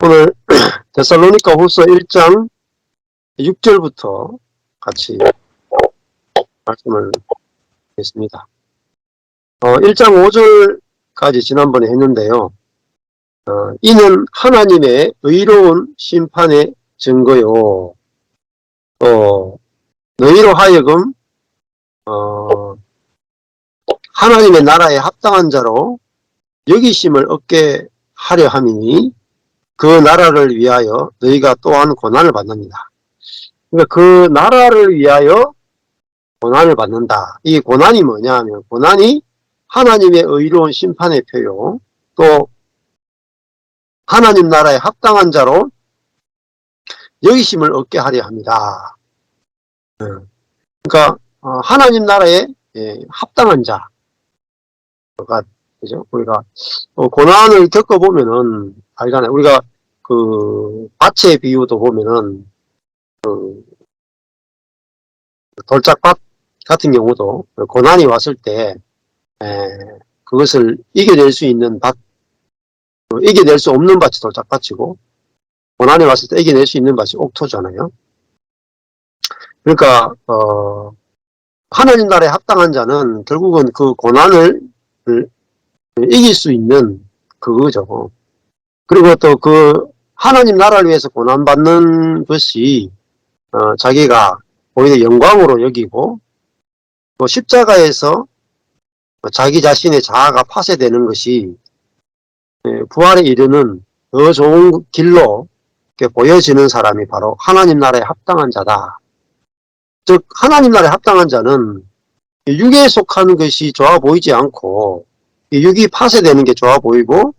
오늘 데살로니가 후서 1장 6절부터 같이 말씀을 하겠습니다. 1장 5절까지 지난번에 했는데요. 이는 하나님의 의로운 심판의 증거요. 너희로 하여금 하나님의 나라에 합당한 자로 여기심을 얻게 하려 함이니 그 나라를 위하여 너희가 또한 고난을 받는다. 그러니까 그 나라를 위하여 고난을 받는다. 이 고난이 뭐냐 하면 고난이 하나님의 의로운 심판의 표요. 또 하나님 나라에 합당한 자로 여기심을 얻게 하려 합니다. 그러니까 하나님 나라에 합당한 자가 그죠? 우리가 고난을 겪어보면은 알잖아요. 우리가 그 밭의 비유도 보면은 그 돌짝밭 같은 경우도 고난이 왔을 때 그것을 이겨낼 수 있는 밭, 이겨낼 수 없는 밭이 돌짝밭이고 고난이 왔을 때 이겨낼 수 있는 밭이 옥토잖아요. 그러니까 하나님 나라에 합당한 자는 결국은 그 고난을 이길 수 있는 그거죠. 그리고 또 그 하나님 나라를 위해서 고난받는 것이 자기가 오히려 영광으로 여기고 또 십자가에서 자기 자신의 자아가 파쇄되는 것이 부활에 이르는 더 좋은 길로 보여지는 사람이 바로 하나님 나라에 합당한 자다. 즉 하나님 나라에 합당한 자는 육에 속한 것이 좋아 보이지 않고 육이 파쇄되는 게 좋아 보이고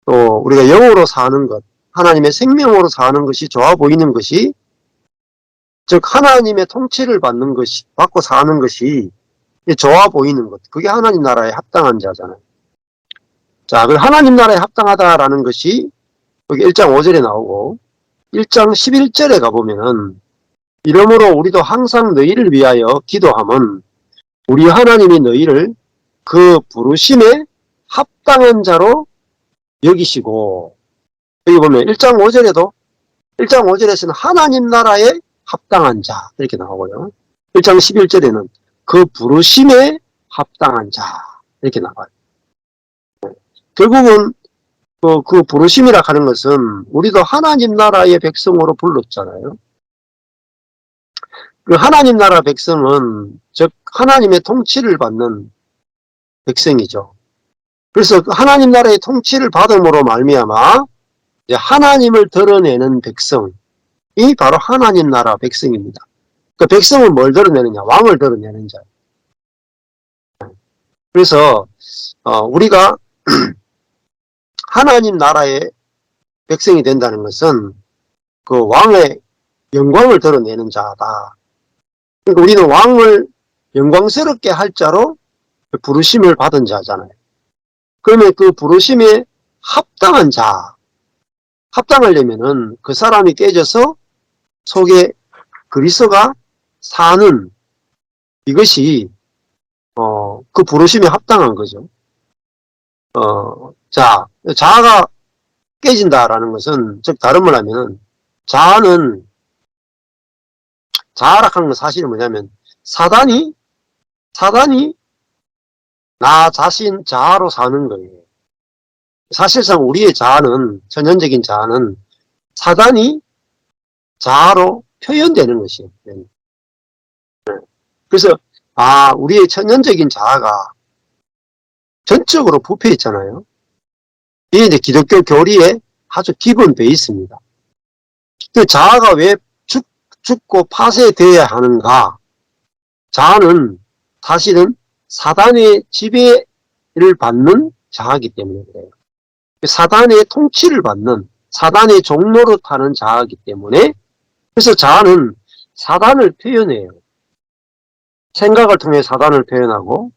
또 우리가 영으로 사는 것, 하나님의 생명으로 사는 것이 좋아 보이는 것이 즉 하나님의 통치를 받는 것이 받고 사는 것이 좋아 보이는 것, 그게 하나님 나라에 합당한 자잖아요. 자, 그 하나님 나라에 합당하다라는 것이 여기 1장 5절에 나오고 1장 11절에 가보면은 이러므로 우리도 항상 너희를 위하여 기도함은 우리 하나님이 너희를 그 부르심에 합당한 자로 여기시고, 여기 보면 1장 5절에도 1장 5절에서는 하나님 나라에 합당한 자 이렇게 나오고요. 1장 11절에는 그 부르심에 합당한 자 이렇게 나와요. 결국은 그 부르심이라 하는 것은 우리도 하나님 나라의 백성으로 불렀잖아요. 그 하나님 나라 백성은 즉 하나님의 통치를 받는 백성이죠. 그래서 하나님 나라의 통치를 받음으로 말미암아 이제 하나님을 드러내는 백성이 바로 하나님 나라 백성입니다. 그 백성은 뭘 드러내느냐? 왕을 드러내는 자. 그래서 우리가 하나님 나라의 백성이 된다는 것은 그 왕의 영광을 드러내는 자다. 그러니까 우리는 왕을 영광스럽게 할 자로 부르심을 받은 자잖아요. 그러면 그 부르심에 합당한 자, 합당하려면은 그 사람이 깨져서 속에 그리스도가 사는 이것이 그 부르심에 합당한 거죠. 자아가 깨진다라는 것은 즉 다른 말 하면은 자아라 하는 건 사실은 뭐냐면 사단이 나 자신 자아로 사는 거예요. 사실상 우리의 자아는 천연적인 자아는 사단이 자아로 표현되는 것이에요. 그래서 우리의 천연적인 자아가 전적으로 부패 있잖아요. 이게 이제 기독교 교리의 아주 기본 베이스입니다. 그 자아가 왜 죽고 파쇄되어야 하는가? 자아는 사실은 사단의 지배를 받는 자아이기 때문에 그래요. 사단의 통치를 받는 사단의 종로로 타는 자아이기 때문에 그래서 자아는 사단을 표현해요. 생각을 통해 사단을 표현하고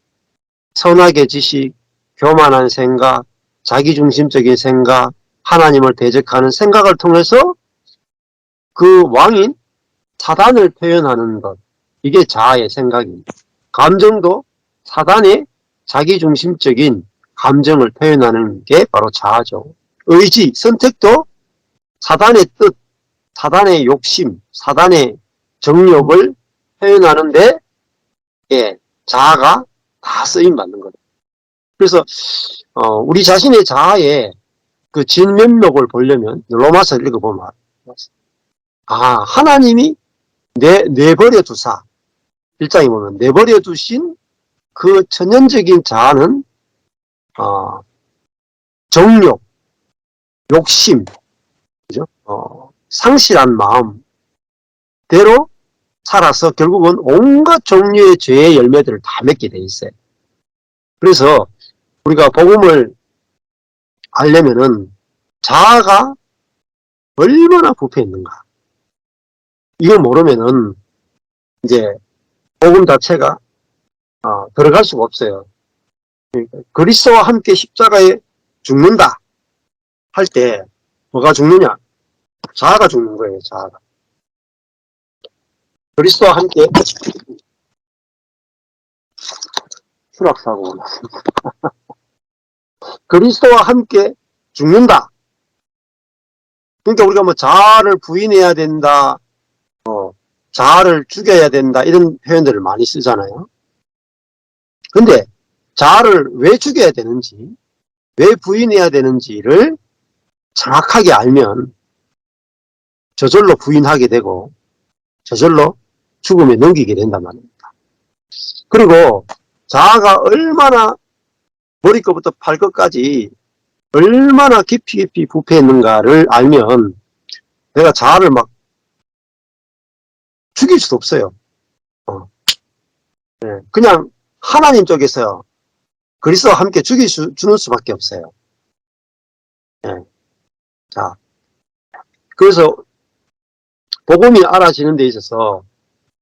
선악의 지식, 교만한 생각, 자기중심적인 생각, 하나님을 대적하는 생각을 통해서 그 왕인 사단을 표현하는 것, 이게 자아의 생각입니다. 감정도 사단의 자기중심적인 감정을 표현하는 게 바로 자아죠. 의지, 선택도 사단의 뜻, 사단의 욕심, 사단의 정욕을 표현하는데 예, 자아가 다 쓰임받는 거예요. 그래서 우리 자신의 자아의 그 진면목을 보려면 로마서를 읽어보면 하나님이 내버려 두사 1장에 보면 내버려 두신 그 천연적인 자아는 정욕, 욕심, 그죠? 상실한 마음대로 살아서 결국은 온갖 종류의 죄의 열매들을 다 맺게 돼 있어요. 그래서 우리가 복음을 알려면은 자아가 얼마나 부패했는가. 이걸 모르면은 이제 복음 자체가 들어갈 수가 없어요. 그러니까 그리스도와 함께 십자가에 죽는다 할 때 뭐가 죽느냐? 자아가 죽는 거예요. 자아가. 그리스도와 함께 추락사고 났습니다. 그리스도와 함께 죽는다. 그러니까 우리가 뭐 자아를 부인해야 된다, 자아를 죽여야 된다 이런 표현들을 많이 쓰잖아요. 근데 자아를 왜 죽여야 되는지, 왜 부인해야 되는지를 정확하게 알면 저절로 부인하게 되고 저절로 죽음에 넘기게 된단 말입니다. 그리고 자아가 얼마나 머리끝부터 발끝까지 얼마나 깊이 부패했는가를 알면 내가 자아를 막 죽일 수도 없어요. 그냥 하나님 쪽에서 그리스도와 함께 주는 수밖에 없어요. 자, 그래서 복음이 알아지는 데 있어서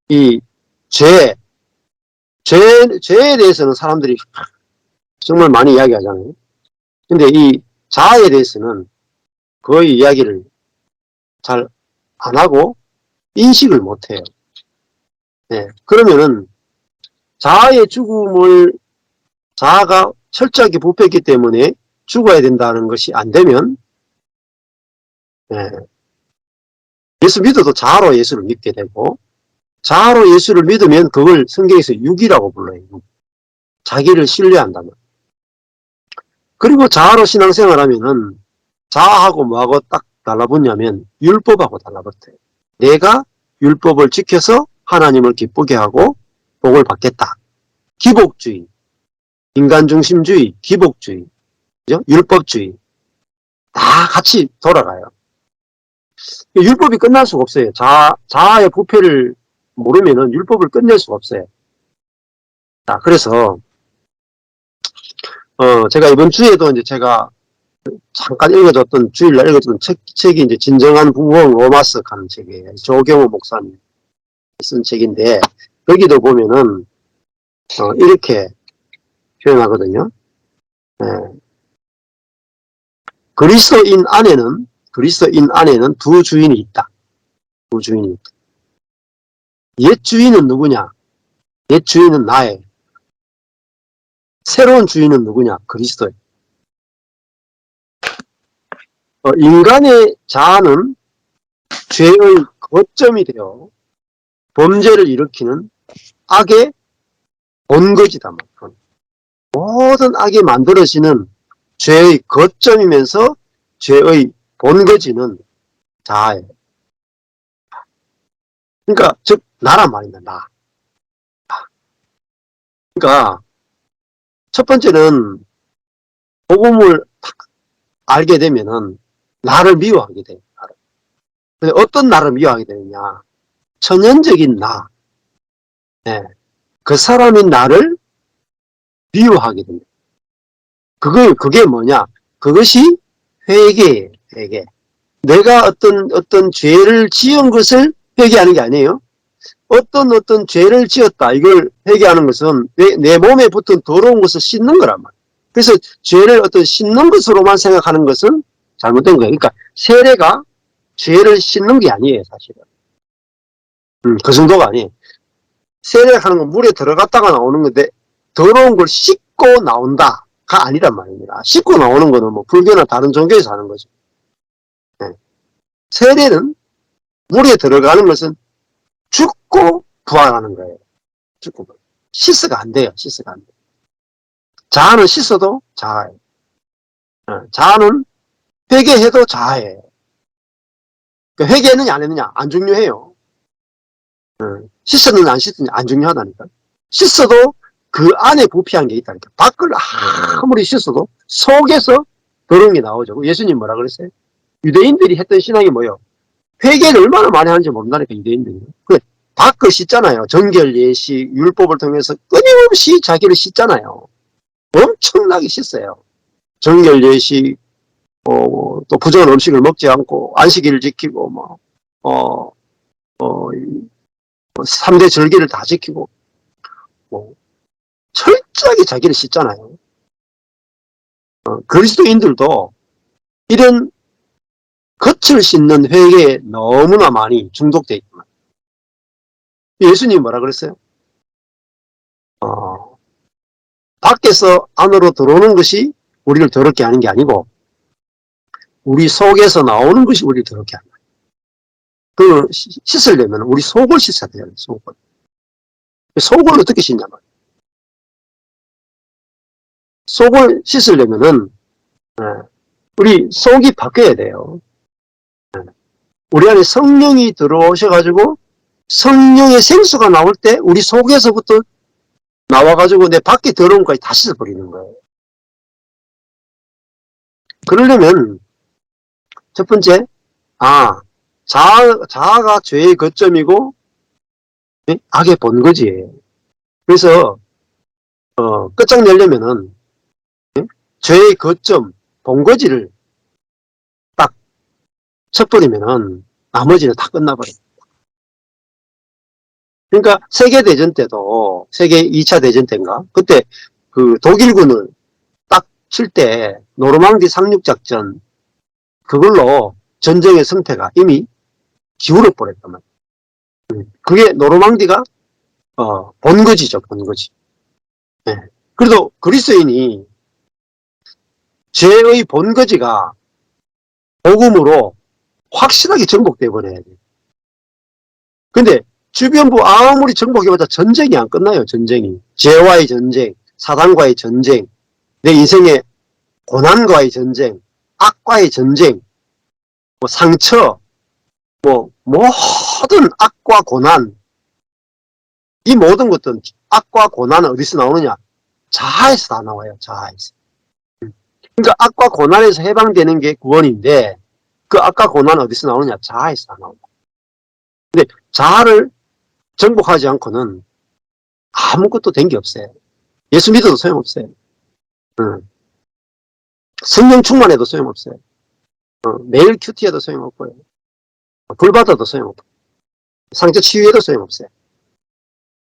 이 죄에 대해서는 사람들이 정말 많이 이야기하잖아요. 근데 이 자아에 대해서는 거의 이야기를 잘 안 하고 인식을 못 해요. 그러면은 자아의 죽음을 자아가 철저하게 부패했기 때문에 죽어야 된다는 것이 안 되면 예수 믿어도 자아로 예수를 믿게 되고 자아로 예수를 믿으면 그걸 성경에서 육이라고 불러요. 자기를 신뢰한다면. 그리고 자아로 신앙생활 하면은 자아하고 뭐하고 딱 달라붙냐면 율법하고 달라붙어요. 내가 율법을 지켜서 하나님을 기쁘게 하고 복을 받겠다. 기복주의, 인간중심주의, 기복주의, 그죠? 율법주의 다 같이 돌아가요. 율법이 끝날 수가 없어요. 자아의 부패를 모르면은 율법을 끝낼 수가 없어요. 자, 그래서 제가 이번 주에도 이제 제가 잠깐 주일날 읽어줬던 책이 이제 진정한 부흥 로마서 가는 책이에요. 조경호 목사님 쓴 책인데, 여기도 보면은, 이렇게 표현하거든요. 그리스도인 안에는 두 주인이 있다. 두 주인이 있다. 옛 주인은 누구냐? 옛 주인은 나예요. 새로운 주인은 누구냐? 그리스도예요. 인간의 자아는 죄의 거점이 되어 범죄를 일으키는 악의 본거지다. 모든 악이 만들어지는 죄의 거점이면서 죄의 본거지는 자아예요. 그러니까 즉 나란 말입니다. 나. 그러니까 첫 번째는 복음을 알게 되면은 나를 미워하게 돼요. 근데 어떤 나를 미워하게 되느냐? 천연적인 나. 그 사람인 나를 미워하게 됩니다. 그게 뭐냐? 그것이 회개예요. 회개. 내가 어떤 죄를 지은 것을 회개하는 게 아니에요. 어떤 죄를 지었다. 이걸 회개하는 것은 내 몸에 붙은 더러운 것을 씻는 거란 말이에요. 그래서 죄를 어떤 씻는 것으로만 생각하는 것은 잘못된 거예요. 그러니까 세례가 죄를 씻는 게 아니에요, 사실은. 그 정도가 아니에요. 세례하는 건 물에 들어갔다가 나오는 건데 더러운 걸 씻고 나온다가 아니란 말입니다. 씻고 나오는 거는 뭐 불교나 다른 종교에서 하는 거죠. 세례는 물에 들어가는 것은 죽고 부활하는 거예요. 죽고 씻어가 안 돼요. 씻어가 안 돼요. 자아는 씻어도 자아예요. 자아는 회개해도 자아예요. 회개했느냐 안 했느냐 안 중요해요. 씻었느냐 안 씻었느냐 안 중요하다니까. 씻어도 그 안에 부패한 게 있다니까. 밖을 아무리 씻어도 속에서 더러운 게 나오죠. 예수님 뭐라 그랬어요? 유대인들이 했던 신앙이 뭐예요? 회개를 얼마나 많이 하는지 모른다니까, 유대인들이. 밖을 씻잖아요. 정결, 예식, 율법을 통해서 끊임없이 자기를 씻잖아요. 엄청나게 씻어요. 정결, 예식, 또 부정한 음식을 먹지 않고, 안식일을 지키고, 3대 절기를 다 지키고, 철저하게 자기를 씻잖아요. 그리스도인들도 이런 겉을 씻는 회개에 너무나 많이 중독되어 있구나. 예수님이 뭐라 그랬어요? 밖에서 안으로 들어오는 것이 우리를 더럽게 하는 게 아니고 우리 속에서 나오는 것이 우리를 더럽게 한다. 그 씻으려면 우리 속을 씻어야 돼요. 속을. 속을 어떻게 씻냐 말이에요. 속을 씻으려면은 우리 속이 바뀌어야 돼요. 우리 안에 성령이 들어오셔가지고 성령의 생수가 나올 때 우리 속에서부터 나와가지고 내 밖에 들어온 것까지 다 씻어버리는 거예요. 그러려면 첫 번째, 자아가 죄의 거점이고 악의 본거지예요. 그래서 끝장내려면은 죄의 거점, 본거지를 딱 쳐버리면은 나머지는 다 끝나버립니다. 그러니까 세계대전 때도, 세계 2차 대전 때인가? 그때 그 독일군을 딱 칠 때 노르망디 상륙작전, 그걸로 전쟁의 승패가 이미 기울어 버렸단 말이에요. 그게 노르망디가 본거지죠, 본거지. 네. 그래도 그리스도인이 죄의 본거지가 복음으로 확실하게 정복되어 버려야 돼요. 근데 주변부 아무리 정복해봤자 전쟁이 안 끝나요. 전쟁이. 죄와의 전쟁, 사단과의 전쟁, 내 인생의 고난과의 전쟁, 악과의 전쟁, 상처, 모든 악과 고난, 이 모든 것들은 악과 고난은 어디서 나오느냐? 자아에서 다 나와요. 자아에서. 그러니까 악과 고난에서 해방되는 게 구원인데 그 악과 고난은 어디서 나오느냐? 자아에서 다 나온다. 근데 자아를 정복하지 않고는 아무것도 된 게 없어요. 예수 믿어도 소용없어요. 성령 충만해도 소용없어요. 매일 큐티해도 소용없고요. 불 받아도 소용없고 상처 치유해도 소용없어요.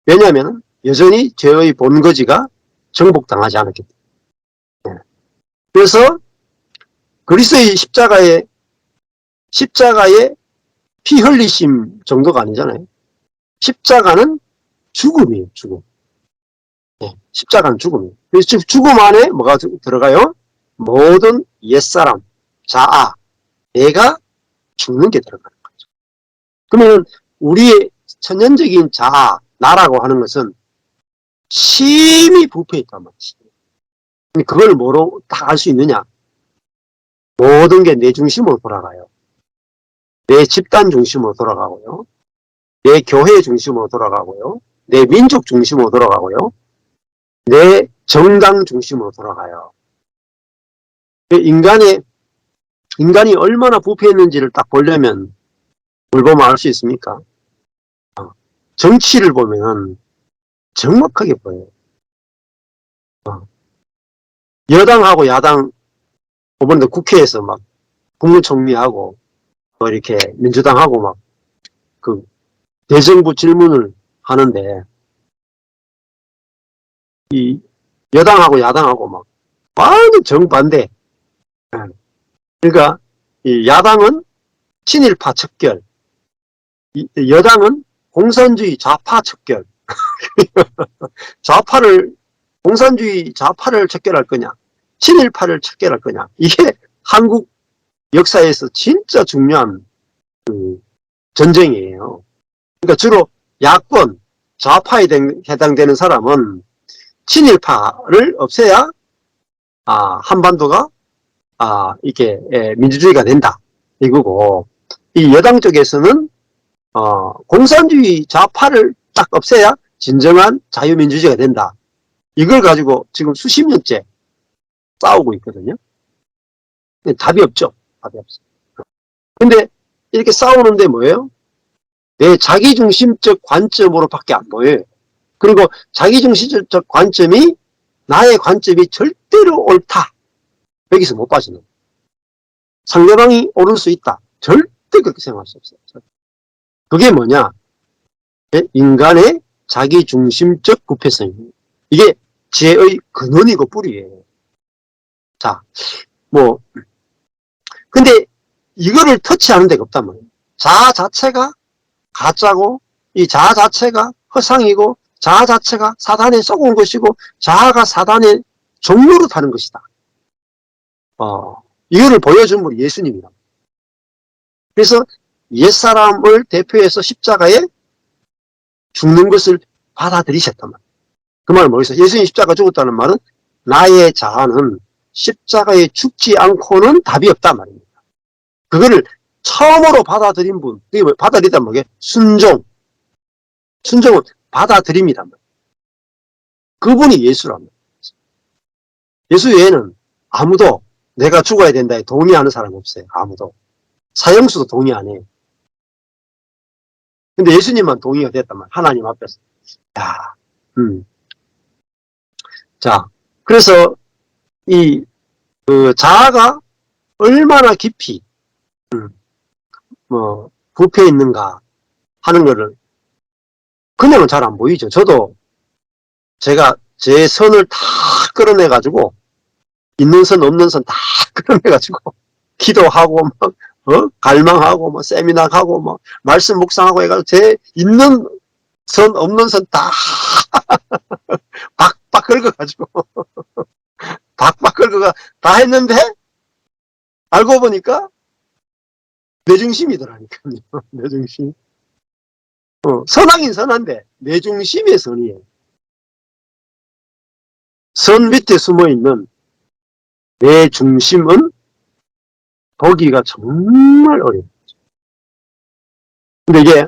왜냐하면 여전히 죄의 본거지가 정복당하지 않았기 때문에. 그래서 그리스도의 십자가의 피 흘리심 정도가 아니잖아요. 십자가는 죽음이에요. 죽음. 십자가는 죽음이에요. 그래서 죽음 안에 뭐가 들어가요? 모든 옛사람, 자아, 내가 죽는 게 들어가는 거죠. 그러면 우리의 천연적인 자아, 나라고 하는 것은 심히 부패해 있단 말이지. 그걸 뭐로 다 알 수 있느냐? 모든 게 내 중심으로 돌아가요. 내 집단 중심으로 돌아가고요. 내 교회 중심으로 돌아가고요. 내 민족 중심으로 돌아가고요. 내 정당 중심으로 돌아가요. 인간이 얼마나 부패했는지를 딱 보려면 뭘 보면 알 수 있습니까? 정치를 보면 정확하게 보여요. 여당하고 야당, 이번에 국회에서 막 국무총리하고 이렇게 민주당하고 막 그 대정부 질문을 하는데 이 여당하고 야당하고 막 완전 정반대. 그러니까 이 야당은 친일파 척결, 여당은 공산주의 좌파 척결. 공산주의 좌파를 척결할 거냐, 친일파를 척결할 거냐. 이게 한국 역사에서 진짜 중요한 전쟁이에요. 그러니까 주로 야권, 좌파에 해당되는 사람은 친일파를 없애야 한반도가 이게 민주주의가 된다 이거고, 이 여당 쪽에서는 공산주의 좌파를 딱 없애야 진정한 자유민주주의가 된다. 이걸 가지고 지금 수십 년째 싸우고 있거든요. 답이 없죠. 답이 없어. 근데 이렇게 싸우는데 뭐예요? 내 자기중심적 관점으로밖에 안 보여요. 그리고 자기중심적 관점이 나의 관점이 절대로 옳다. 여기서 못 빠지는. 상대방이 옳을 수 있다. 절대 그렇게 생각할 수 없어요. 그게 뭐냐? 인간의 자기중심적 부패성입니다. 이게 죄의 근원이고 뿌리예요. 자, 근데 이거를 터치하는 데가 없단 말이에요. 자아 자체가 가짜고, 이 자아 자체가 허상이고, 자아 자체가 사단에 쏘은 것이고, 자아가 사단의 종로로 타는 것이다. 이거를 보여준 분이 예수님이다. 그래서 옛사람을 대표해서 십자가에 죽는 것을 받아들이셨단 말이에요. 그 말은 뭐겠어요? 예수님 십자가 죽었다는 말은 나의 자아는 십자가에 죽지 않고는 답이 없단 말입니다. 그거를 처음으로 받아들인 분, 그게 받아들이단 말이에요. 순종. 순종은 받아들입니다. 그분이 예수란 말이에요. 예수 외에는 아무도 내가 죽어야 된다에 동의하는 사람 없어요. 아무도. 사형수도 동의 안 해요. 근데 예수님만 동의가 됐단 말이에요. 하나님 앞에서. 야, 자, 그래서 그 자아가 얼마나 깊이 부패해 있는가 하는 거를 그냥은 잘 안 보이죠. 저도 제가 제 선을 다 끌어내가지고 있는 선 없는 선 다 끌어내가지고 기도하고 막 갈망하고 뭐 세미나 가고 뭐 말씀 묵상하고 해가지고 제 있는 선 없는 선 다 박박 긁어가지고 박박 긁어가 다 했는데 알고 보니까 내 중심이더라니까요. 내 중심. 선하긴 선한데 내 중심의 선이에요. 선 밑에 숨어있는 내 중심은 보기가 정말 어려워요. 근데 이게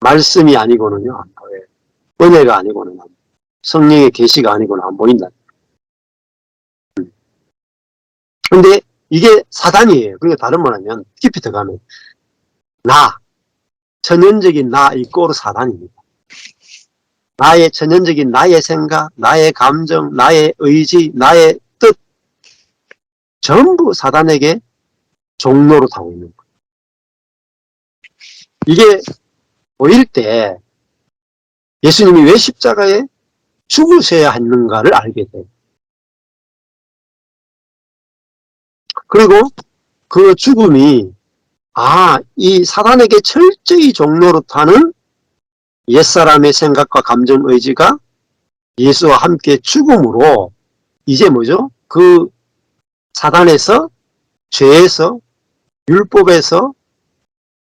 말씀이 아니고는요, 안 보여요. 은혜가 아니고는 안 보여요. 성령의 계시가 아니고는 안 보인다. 근데 이게 사단이에요. 그러니까 다른 말하면 깊이 들어가면 천연적인 나 이꼬르 사단입니다. 나의 천연적인 나의 생각, 나의 감정, 나의 의지, 나의 뜻 전부 사단에게 종로로 타고 있는 거예요. 이게 보일 때 예수님이 왜 십자가에 죽으셔야 했는가를 알게 돼요. 그리고 그 죽음이 이 사단에게 철저히 종로로 타는 옛사람의 생각과 감정 의지가 예수와 함께 죽음으로 이제 뭐죠? 그 사단에서 죄에서 율법에서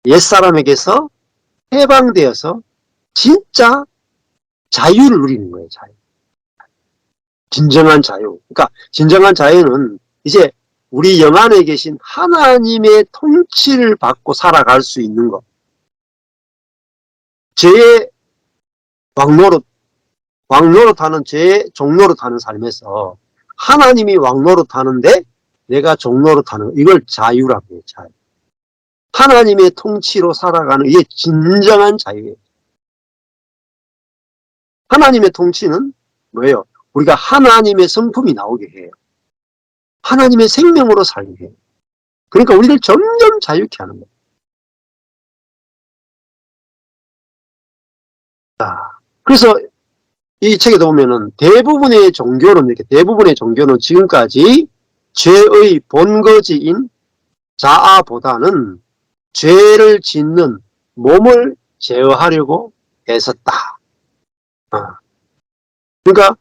옛사람에게서 해방되어서 진짜 자유를 누리는 거예요. 자유. 진정한 자유. 그러니까 진정한 자유는 이제 우리 영 안에 계신 하나님의 통치를 받고 살아갈 수 있는 것. 죄의 왕노릇하는 죄의 종노릇하는 삶에서 하나님이 왕노릇하는데 내가 종노릇하는 이걸 자유라고 해요. 자유. 하나님의 통치로 살아가는 이게 진정한 자유예요. 하나님의 통치는 뭐예요? 우리가 하나님의 성품이 나오게 해요. 하나님의 생명으로 살게 해요. 그러니까 우리를 점점 자유케 하는 거예요. 그래서 이 책에도 보면은 대부분의 종교는 지금까지 죄의 본거지인 자아보다는 죄를 짓는 몸을 제어하려고 애썼다. 그러니까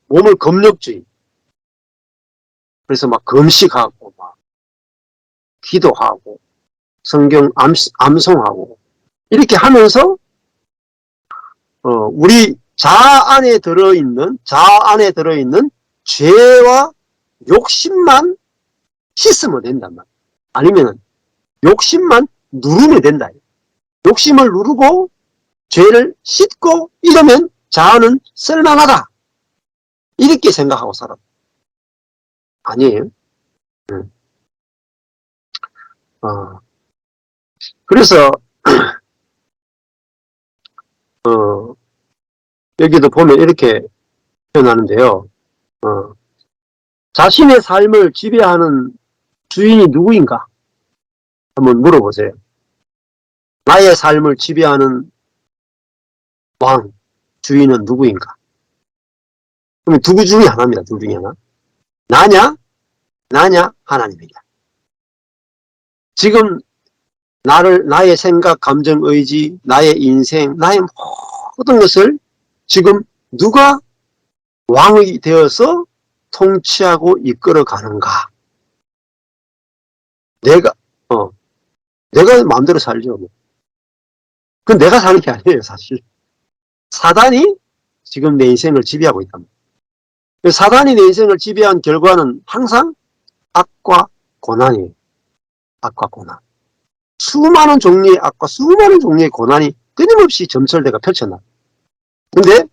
몸을 검역주의. 그래서 막 금식하고 막 기도하고 성경 암송하고 이렇게 하면서 우리 자아 안에 들어있는 죄와 욕심만 씻으면 된단 말이야. 아니면 욕심만 누르면 된다. 욕심을 누르고 죄를 씻고 이러면 자아는 쓸만하다. 이렇게 생각하고 살아. 아니에요. 그래서 여기도 보면 이렇게 표현하는데요. 자신의 삶을 지배하는 주인이 누구인가? 한번 물어보세요. 나의 삶을 지배하는 왕, 주인은 누구인가? 그러면 둘 중에 하나입니다. 둘 중에 하나. 나냐, 하나님이냐. 지금 나의 생각, 감정, 의지, 나의 인생, 나의 모든 것을 지금 누가 왕이 되어서 통치하고 이끌어 가는가? 내가 마음대로 살죠. 그건 내가 사는 게 아니에요, 사실. 사단이 지금 내 인생을 지배하고 있단 말이에요. 사단이 내 인생을 지배한 결과는 항상 악과 고난이에요. 악과 고난. 수많은 종류의 악과 수많은 종류의 고난이 끊임없이 점철대가 펼쳐나. 근데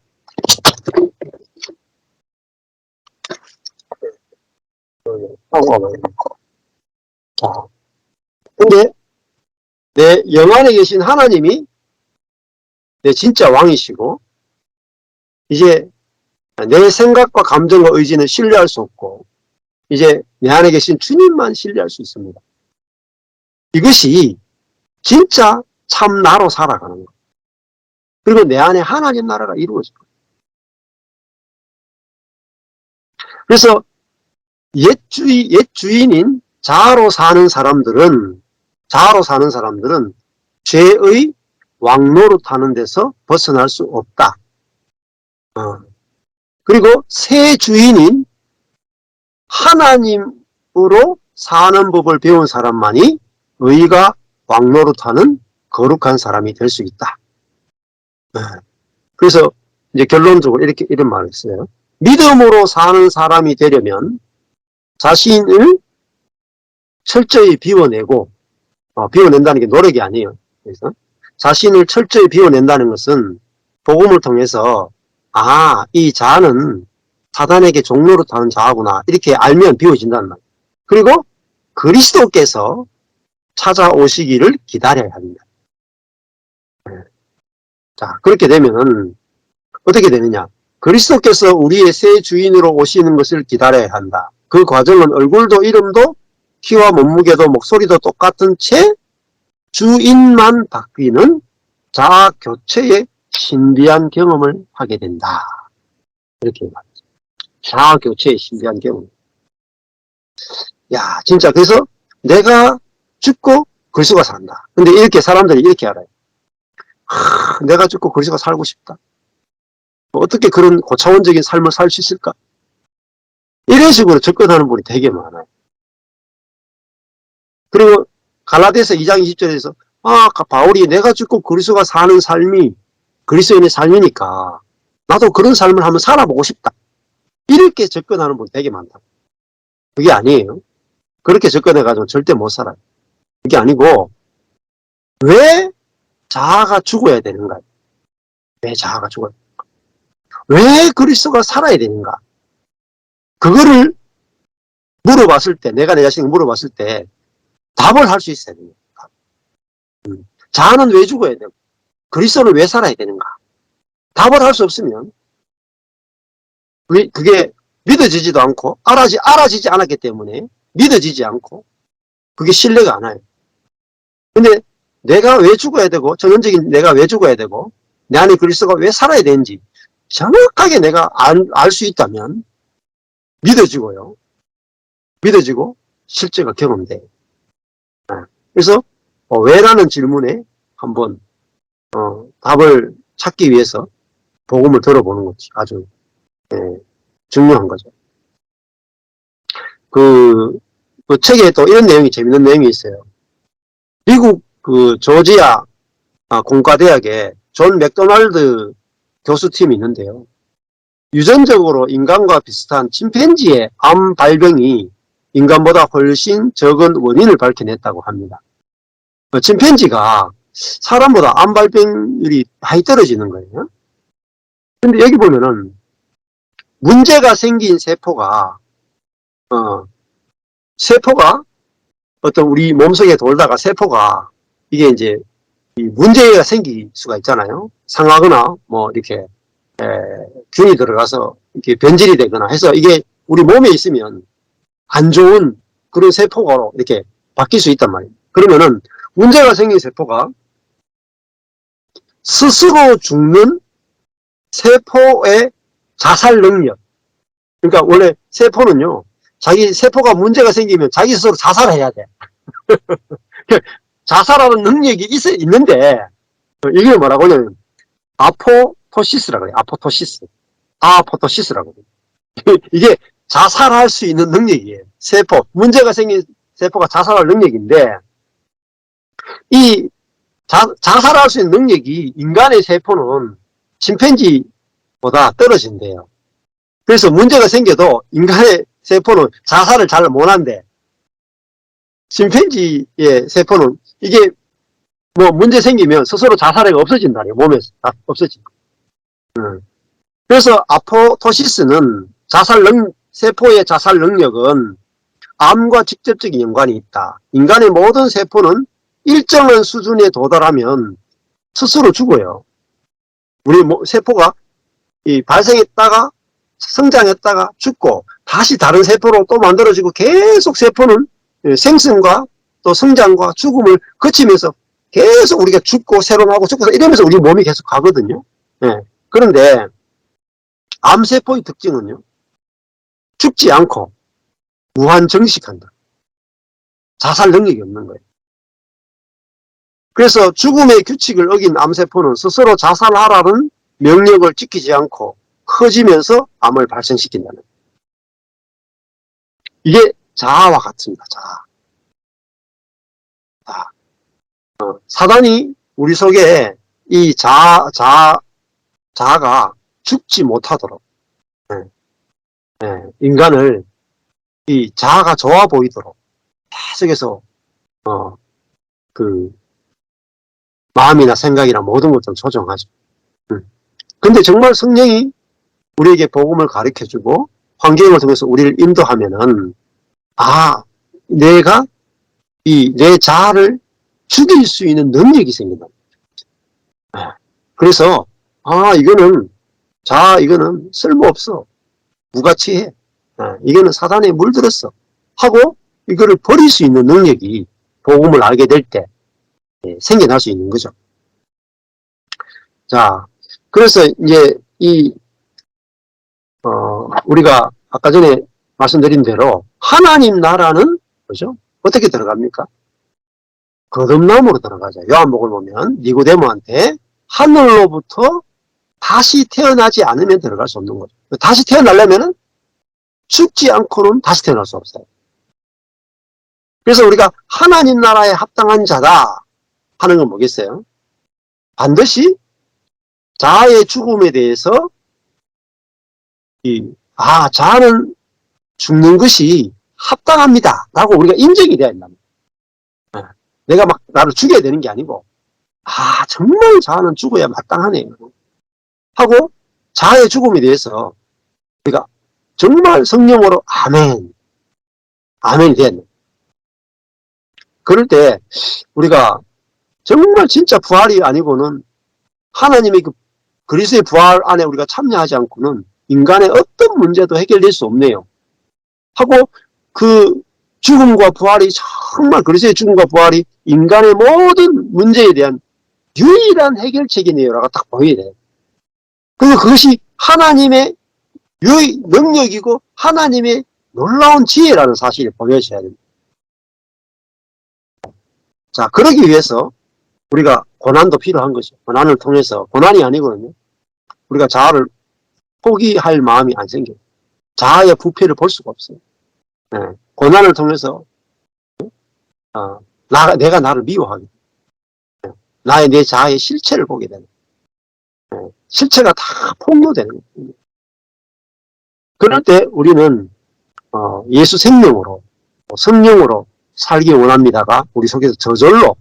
근데 내 영 안에 계신 하나님이 내 진짜 왕이시고 이제 내 생각과 감정과 의지는 신뢰할 수 없고 이제 내 안에 계신 주님만 신뢰할 수 있습니다. 이것이 진짜 참 나로 살아가는 것. 그리고 내 안에 하나님 나라가 이루어져요. 그래서 옛 주인인 자아로 사는 사람들은 죄의 왕노릇하는 데서 벗어날 수 없다. 그리고 새 주인인 하나님으로 사는 법을 배운 사람만이 의가 왕노릇하는 거룩한 사람이 될 수 있다. 그래서 이제 결론적으로 이런 말을 했어요. 믿음으로 사는 사람이 되려면 자신을 철저히 비워내고, 비워낸다는 게 노력이 아니에요. 그래서 자신을 철저히 비워낸다는 것은 복음을 통해서 이 자아는 사단에게 종노릇하는 자아구나 이렇게 알면 비워진다는 말이에요. 그리고 그리스도께서 찾아오시기를 기다려야 합니다. 자, 그렇게 되면 어떻게 되느냐? 그리스도께서 우리의 새 주인으로 오시는 것을 기다려야 한다. 그 과정은 얼굴도 이름도 키와 몸무게도 목소리도 똑같은 채 주인만 바뀌는 자아 교체의 신비한 경험을 하게 된다. 이렇게 말이죠. 자아 교체의 신비한 경험. 야, 진짜 그래서 내가 죽고 그리스도가 산다. 근데 이렇게 사람들이 이렇게 알아요. 내가 죽고 그리스도가 살고 싶다. 어떻게 그런 고차원적인 삶을 살 수 있을까? 이런 식으로 접근하는 분이 되게 많아요. 그리고 갈라디아서 2장 20절에서 바울이 내가 죽고 그리스도가 사는 삶이 그리스도인의 삶이니까 나도 그런 삶을 한번 살아보고 싶다. 이렇게 접근하는 분이 되게 많다. 그게 아니에요. 그렇게 접근해가지고 절대 못 살아요. 그게 아니고 왜 자아가 죽어야 되는가? 왜 자아가 죽어야 되는가? 왜 그리스도가 살아야 되는가? 그거를 물어봤을 때, 내가 내 자신에게 물어봤을 때 답을 할 수 있어야 됩니다. 자아는 왜 죽어야 되고 그리스도는 왜 살아야 되는가? 답을 할 수 없으면 그게 믿어지지도 않고 알아지지 않았기 때문에 믿어지지 않고 그게 신뢰가 안 와요. 근데 내가 왜 죽어야 되고 전원적인 내가 왜 죽어야 되고 내 안에 그리스도가 왜 살아야 되는지 정확하게 내가 알 수 있다면 믿어지고요. 믿어지고 실제가 경험돼요. 그래서 왜라는 질문에 한번 답을 찾기 위해서 복음을 들어보는 것이 아주 중요한 거죠. 그 책에 또 이런 내용이 재밌는 내용이 있어요. 미국 그 조지아 공과대학에 존 맥도날드 교수팀이 있는데요. 유전적으로 인간과 비슷한 침팬지의 암 발병이 인간보다 훨씬 적은 원인을 밝혀냈다고 합니다. 침팬지가 사람보다 암 발병률이 많이 떨어지는 거예요. 근데 여기 보면은 문제가 생긴 세포가 어떤 우리 몸속에 돌다가 세포가 이게 이제 문제가 생길 수가 있잖아요. 상하거나 뭐 이렇게 균이 들어가서 이렇게 변질이 되거나 해서 이게 우리 몸에 있으면 안 좋은 그런 세포로 이렇게 바뀔 수 있단 말이에요. 그러면은 문제가 생긴 세포가 스스로 죽는 세포의 자살 능력. 그러니까 원래 세포는요, 자기 세포가 문제가 생기면 자기 스스로 자살해야 돼. 자살하는 능력이 있는데, 이게 뭐라고 하냐면, 아포토시스라고 그래요. 아포토시스라고 그래요. 이게 자살할 수 있는 능력이에요. 문제가 생긴 세포가 자살할 능력인데, 이 자살할 수 있는 능력이 인간의 세포는 침팬지보다 떨어진대요. 그래서 문제가 생겨도 인간의 세포는 자살을 잘 못한대. 침팬지의 세포는 이게 뭐 문제 생기면 스스로 자살해가 없어진다네요. 몸에서 없어진다. 그래서 아포토시스는 세포의 자살 능력은 암과 직접적인 연관이 있다. 인간의 모든 세포는 일정한 수준에 도달하면 스스로 죽어요. 우리 세포가 발생했다가 성장했다가 죽고 다시 다른 세포로 또 만들어지고 계속 세포는 생성과 또 성장과 죽음을 거치면서 계속 우리가 죽고 새로 나고 죽고 이러면서 우리 몸이 계속 가거든요. 그런데 암세포의 특징은요. 죽지 않고 무한 정식한다. 자살 능력이 없는 거예요. 그래서 죽음의 규칙을 어긴 암세포는 스스로 자살하라는 명령을 지키지 않고 커지면서 암을 발생시킨다는 거예요. 이게 자아와 같습니다. 자아. 사단이 우리 속에 이 자아가 죽지 못하도록 인간을 이 자아가 좋아 보이도록 계속해서 그 마음이나 생각이나 모든 것을 조정하죠. 근데 정말 성령이 우리에게 복음을 가르쳐주고 환경을 통해서 우리를 인도하면은 내가 내 자아를 죽일 수 있는 능력이 생긴다. 그래서 이거는 쓸모없어. 무가치해. 이거는 사단에 물들었어. 하고 이거를 버릴 수 있는 능력이 복음을 알게 될 때 생겨날 수 있는 거죠. 자, 그래서 이제 우리가 아까 전에 말씀드린 대로 하나님 나라는 뭐죠? 어떻게 들어갑니까? 거듭남으로 들어가죠. 요한복음을 보면 니고데모한테 하늘로부터 다시 태어나지 않으면 들어갈 수 없는 거죠. 다시 태어나려면은 죽지 않고는 다시 태어날 수 없어요. 그래서 우리가 하나님 나라에 합당한 자다 하는 건 뭐겠어요? 반드시 자아의 죽음에 대해서 자아는 죽는 것이 합당합니다 라고 우리가 인정이 돼야 된다. 내가 막 나를 죽여야 되는 게 아니고 정말 자아는 죽어야 마땅하네요 하고 자아의 죽음에 대해서 우리가 정말 성령으로 아멘이 돼야 된다. 그럴 때 우리가 정말 진짜 부활이 아니고는 하나님의 그 그리스도의 부활 안에 우리가 참여하지 않고는 인간의 어떤 문제도 해결될 수 없네요. 하고 그 죽음과 부활이 정말 그리스도의 죽음과 부활이 인간의 모든 문제에 대한 유일한 해결책이네요라고 딱 보여야 돼요. 그리고 그것이 하나님의 능력이고 하나님의 놀라운 지혜라는 사실을 보여줘야 됩니다. 자, 그러기 위해서 우리가 고난도 필요한 거죠. 고난을 통해서, 고난이 아니거든요. 우리가 자아를 포기할 마음이 안 생겨요. 자아의 부패를 볼 수가 없어요. 고난을 통해서 내가 나를 미워하게 돼요. 내 자아의 실체를 보게 되는 거예요. 실체가 다 폭로되는 거예요. 그럴 때 우리는 예수 생명으로 성령으로 살기 원합니다가 우리 속에서 저절로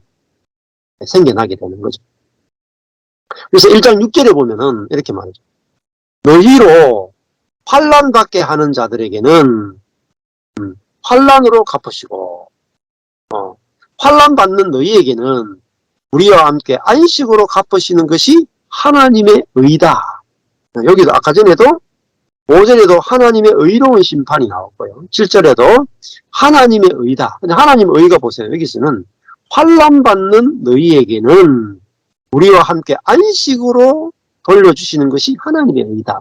생겨나게 되는 거죠. 그래서 1장 6절에 보면은 이렇게 말하죠. 너희로 환난받게 하는 자들에게는 환난으로 갚으시고 환난받는 너희에게는 우리와 함께 안식으로 갚으시는 것이 하나님의 의다. 여기도 아까 전에도 5절에도 하나님의 의로운 심판이 나왔고요. 7절에도 하나님의 의다. 근데 하나님의 의가 보세요. 여기서는 환난받는 너희에게는 우리와 함께 안식으로 돌려주시는 것이 하나님의 의다.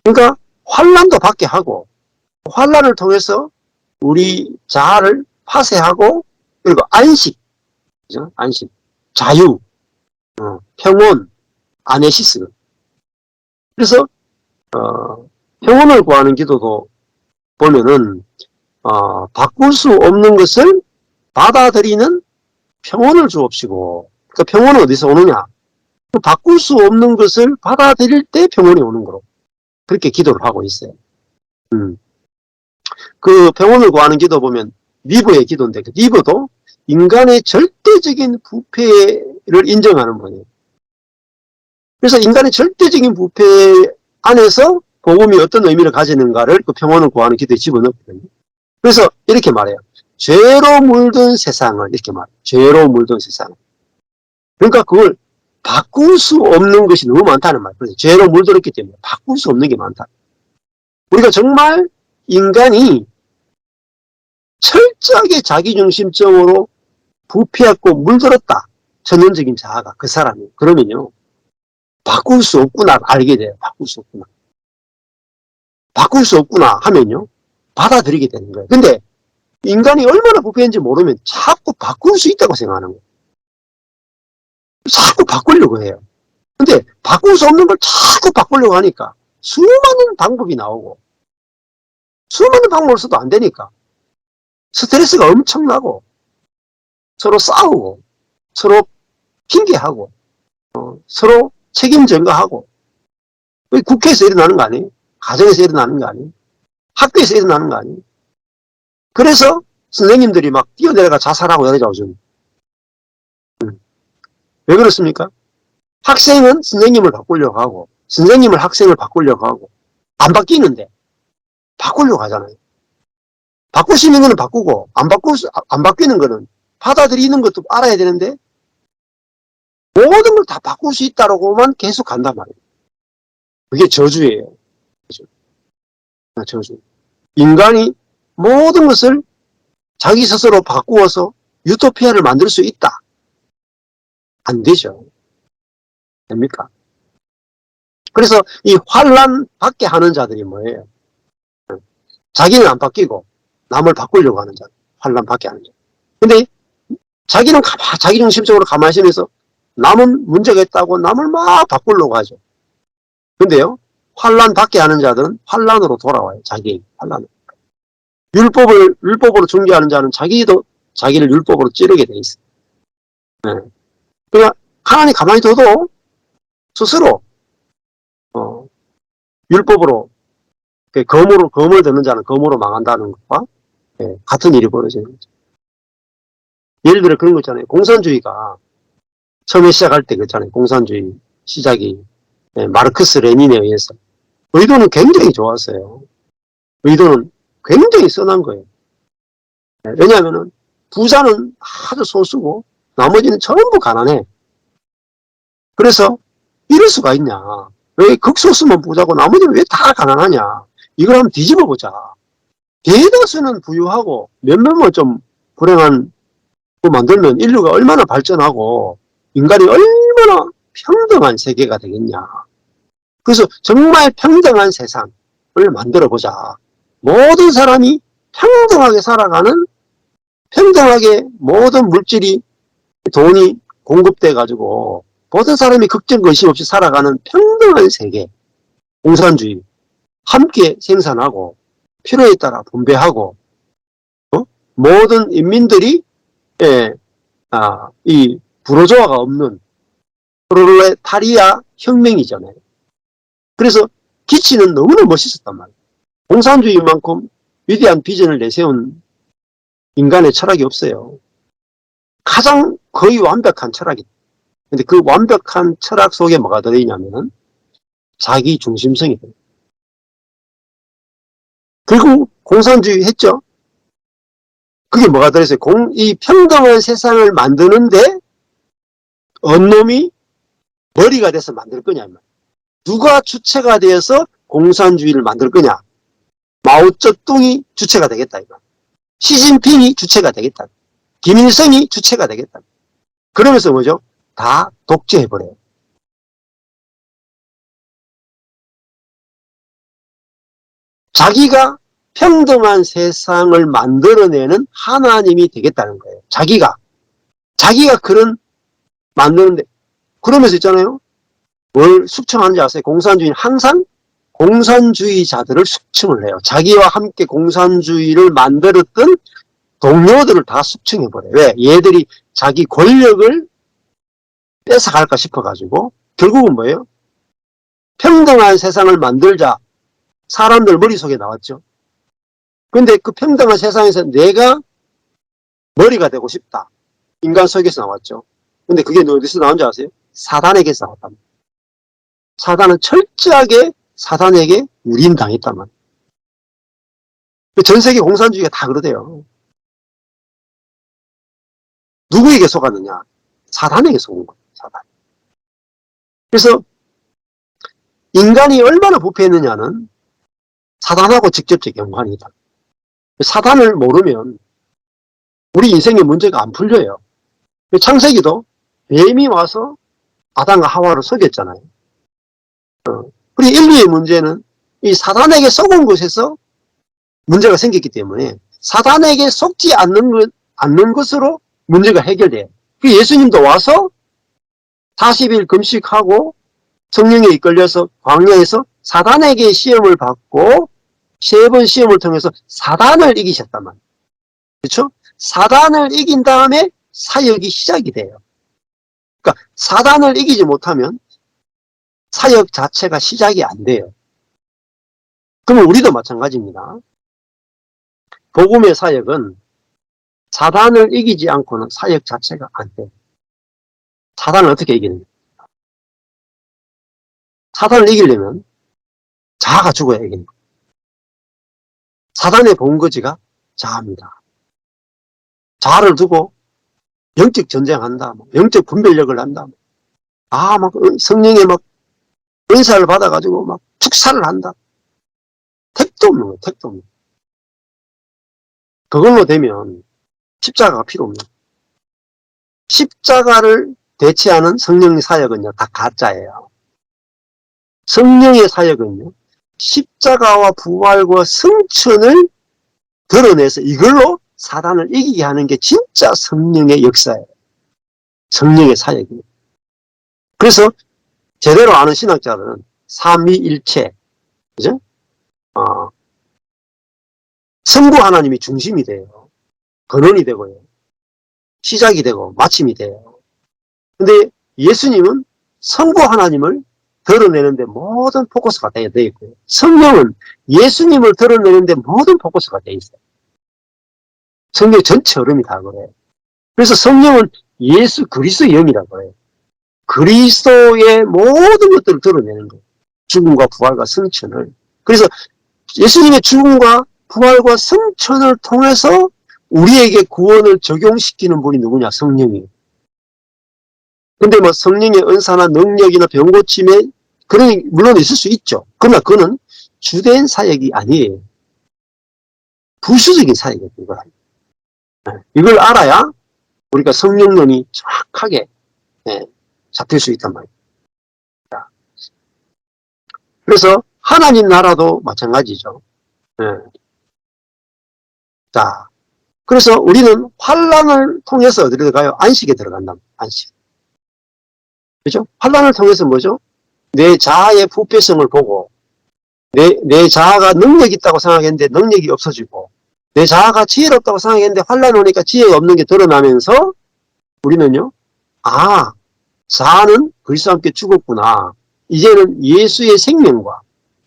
그러니까 환난도 받게 하고 환난을 통해서 우리 자아를 파쇄하고 그리고 안식, 그죠? 안식, 자유, 평온, 아네시스. 그래서 평온을 구하는 기도도 보면은 바꿀 수 없는 것을 받아들이는 평온을 주옵시고, 그 평온은 어디서 오느냐? 바꿀 수 없는 것을 받아들일 때 평온이 오는 거로 그렇게 기도를 하고 있어요. 그 평온을 구하는 기도 보면 리브의 기도인데 그 리브도 인간의 절대적인 부패를 인정하는 분이에요. 그래서 인간의 절대적인 부패 안에서 복음이 어떤 의미를 가지는가를 그 평온을 구하는 기도에 집어넣거든요. 그래서 이렇게 말해요. 죄로 물든 세상을 이렇게 말해요. 죄로 물든 세상. 그러니까 그걸 바꿀 수 없는 것이 너무 많다는 말이에요. 그래서 죄로 물들었기 때문에 바꿀 수 없는 게 많다. 우리가 정말 인간이 철저하게 자기중심적으로 부패했고 물들었다. 전형적인 자아가 그 사람이. 그러면요. 바꿀 수 없구나 알게 돼요. 바꿀 수 없구나. 바꿀 수 없구나 하면요. 받아들이게 되는 거예요. 근데 인간이 얼마나 부패한지 모르면 자꾸 바꿀 수 있다고 생각하는 거예요. 자꾸 바꾸려고 해요. 근데 바꿀 수 없는 걸 자꾸 바꾸려고 하니까 수많은 방법이 나오고 수많은 방법을 써도 안 되니까 스트레스가 엄청나고 서로 싸우고 서로 핑계하고 서로 책임 전가하고 국회에서 일어나는 거 아니에요? 가정에서 일어나는 거 아니에요? 학교에서 일어나는 거 아니에요? 그래서 선생님들이 막 뛰어내려가 자살하고 이러죠, 요즘. 왜 그렇습니까? 학생은 선생님을 바꾸려고 하고 선생님은 학생을 바꾸려고 하고 안 바뀌는데 바꾸려고 하잖아요. 바꿀 수 있는 거는 바꾸고 안 바뀌는 거는 받아들이는 것도 알아야 되는데 모든 걸 다 바꿀 수 있다라고만 계속 간단 말이에요. 그게 저주예요. 저주. 인간이 모든 것을 자기 스스로 바꾸어서 유토피아를 만들 수 있다. 안 되죠. 됩니까? 그래서 이 환난 받게 하는 자들이 뭐예요? 자기는 안 바뀌고 남을 바꾸려고 하는 자. 환난 받게 하는 자. 근데 자기는 자기 중심적으로 가만히 있으면서 남은 문제가 있다고 남을 막 바꾸려고 하죠. 근데요. 환난 받게 하는 자들은 환난으로 돌아와요. 자기 환난으로. 율법으로 중개하는 자는 자기도 자기를 율법으로 찌르게 돼 있어요. 네. 그러니까 하나님 가만히 둬도 스스로 율법으로 검을 드는 자는 검으로 망한다는 것과 같은 일이 벌어지는 거죠. 예를 들어 그런 거 있잖아요. 공산주의가 처음에 시작할 때 그렇잖아요. 공산주의 시작이 마르크스 레닌에 의해서 의도는 굉장히 좋았어요. 의도는 굉장히 선한 거예요. 왜냐하면 부자는 아주 소수고 나머지는 전부 가난해. 그래서 이럴 수가 있냐. 왜 극소수만 부자고 나머지는 왜 다 가난하냐. 이걸 한번 뒤집어 보자. 대다수는 부유하고 몇몇만 좀 불행한 거 만들면 인류가 얼마나 발전하고 인간이 얼마나 평등한 세계가 되겠냐. 그래서 정말 평등한 세상을 만들어 보자. 모든 사람이 평등하게 살아가는 평등하게 모든 물질이 돈이 공급돼 가지고 모든 사람이 걱정 근심 없이 살아가는 평등한 세계 공산주의 함께 생산하고 필요에 따라 분배하고 모든 인민들이 이 불호조화가 없는 프롤레타리아 혁명이잖아요. 그래서 기치는 너무나 멋있었단 말이에요. 공산주의만큼 위대한 비전을 내세운 인간의 철학이 없어요. 가장 거의 완벽한 철학이다. 근데 그 완벽한 철학 속에 뭐가 들어있냐면은 자기 중심성이 들어요. 결국 공산주의 했죠. 그게 뭐가 들어있어요? 이 평등한 세상을 만드는데 어느 놈이 머리가 돼서 만들 거냐. 누가 주체가 되어서 공산주의를 만들 거냐. 마오쩌둥이 주체가 되겠다. 이거. 시진핑이 주체가 되겠다. 김일성이 주체가 되겠다. 그러면서 뭐죠? 다 독재해버려요. 자기가 평등한 세상을 만들어내는 하나님이 되겠다는 거예요. 자기가 그런 만드는데, 그러면서 있잖아요. 뭘 숙청하는지 아세요? 공산주의는 항상 공산주의자들을 숙청을 해요. 자기와 함께 공산주의를 만들었던 동료들을 다 숙청해버려요. 왜? 얘들이 자기 권력을 뺏어갈까 싶어가지고 결국은 뭐예요? 평등한 세상을 만들자. 사람들 머릿속에 나왔죠. 근데 그 평등한 세상에서 내가 머리가 되고 싶다. 인간 속에서 나왔죠. 근데 그게 어디서 나온지 아세요? 사단에게서 나왔답니다. 사단은 철저하게 사단에게 유린당했단 말이에요. 전 세계 공산주의가 다 그러대요. 누구에게 속았느냐? 사단에게 속은 거예요. 사단. 그래서 인간이 얼마나 부패했느냐는 사단하고 직접적 연관이 있다. 사단을 모르면 우리 인생의 문제가 안 풀려요. 창세기도 뱀이 와서 아담과 하와를 속였잖아요. 그리고 인류의 문제는 이 사단에게 속은 곳에서 문제가 생겼기 때문에 사단에게 속지 않는 것으로 문제가 해결돼요. 예수님도 와서 40일 금식하고 성령에 이끌려서 광야에서 사단에게 시험을 받고 3번 시험을 통해서 사단을 이기셨단 말이에요. 그렇죠? 사단을 이긴 다음에 사역이 시작이 돼요. 그러니까 사단을 이기지 못하면 사역 자체가 시작이 안 돼요. 그러면 우리도 마찬가지입니다. 복음의 사역은 사단을 이기지 않고는 사역 자체가 안 돼요. 사단을 어떻게 이기는가? 사단을 이기려면 자아가 죽어야 이기는 거예요. 사단의 본거지가 자아입니다. 자아를 두고 영적 전쟁한다, 영적 분별력을 한다, 막 성령의 막 은사를 받아가지고 막 축사를 한다. 택도 없는 거예요, 택도 없는 거예요. 그걸로 되면 십자가가 필요 없는 거예요. 십자가를 대체하는 성령의 사역은요, 다 가짜예요. 성령의 사역은요, 십자가와 부활과 성천을 드러내서 이걸로 사단을 이기게 하는 게 진짜 성령의 역사예요. 성령의 사역이에요. 그래서 제대로 아는 신학자들은 삼위일체, 그죠? 성부 하나님이 중심이 돼요. 근원이 되고요. 시작이 되고 마침이 돼요. 근데 예수님은 성부 하나님을 드러내는데 모든 포커스가 되어 있고요. 성령은 예수님을 드러내는데 모든 포커스가 되어 있어요. 성령 전체 흐름이 다 그래요. 그래서 성령은 예수 그리스도의 영이라고 해요. 그리스도의 모든 것들을 드러내는 거예요. 죽음과 부활과 성천을. 그래서 예수님의 죽음과 부활과 성천을 통해서 우리에게 구원을 적용시키는 분이 누구냐? 성령이에요. 근데 뭐 성령의 은사나 능력이나 병고침에 그런 물론 있을 수 있죠. 그러나 그거는 주된 사역이 아니에요. 부수적인 사역이에요. 이걸 알아야 우리가 성령론이 정확하게 잡힐 수 있단 말이에요. 그래서 하나님 나라도 마찬가지죠. 자, 그래서 우리는 환란을 통해서 어디로 들어가요? 안식에 들어간다. 안식. 그죠? 환란을 통해서 뭐죠? 내 자아의 부패성을 보고 내 자아가 능력이 있다고 생각했는데 능력이 없어지고 내 자아가 지혜롭다고 생각했는데 환란 오니까 지혜가 없는 게 드러나면서 우리는요, 아, 자아는 그리스도와 함께 죽었구나. 이제는 예수의 생명과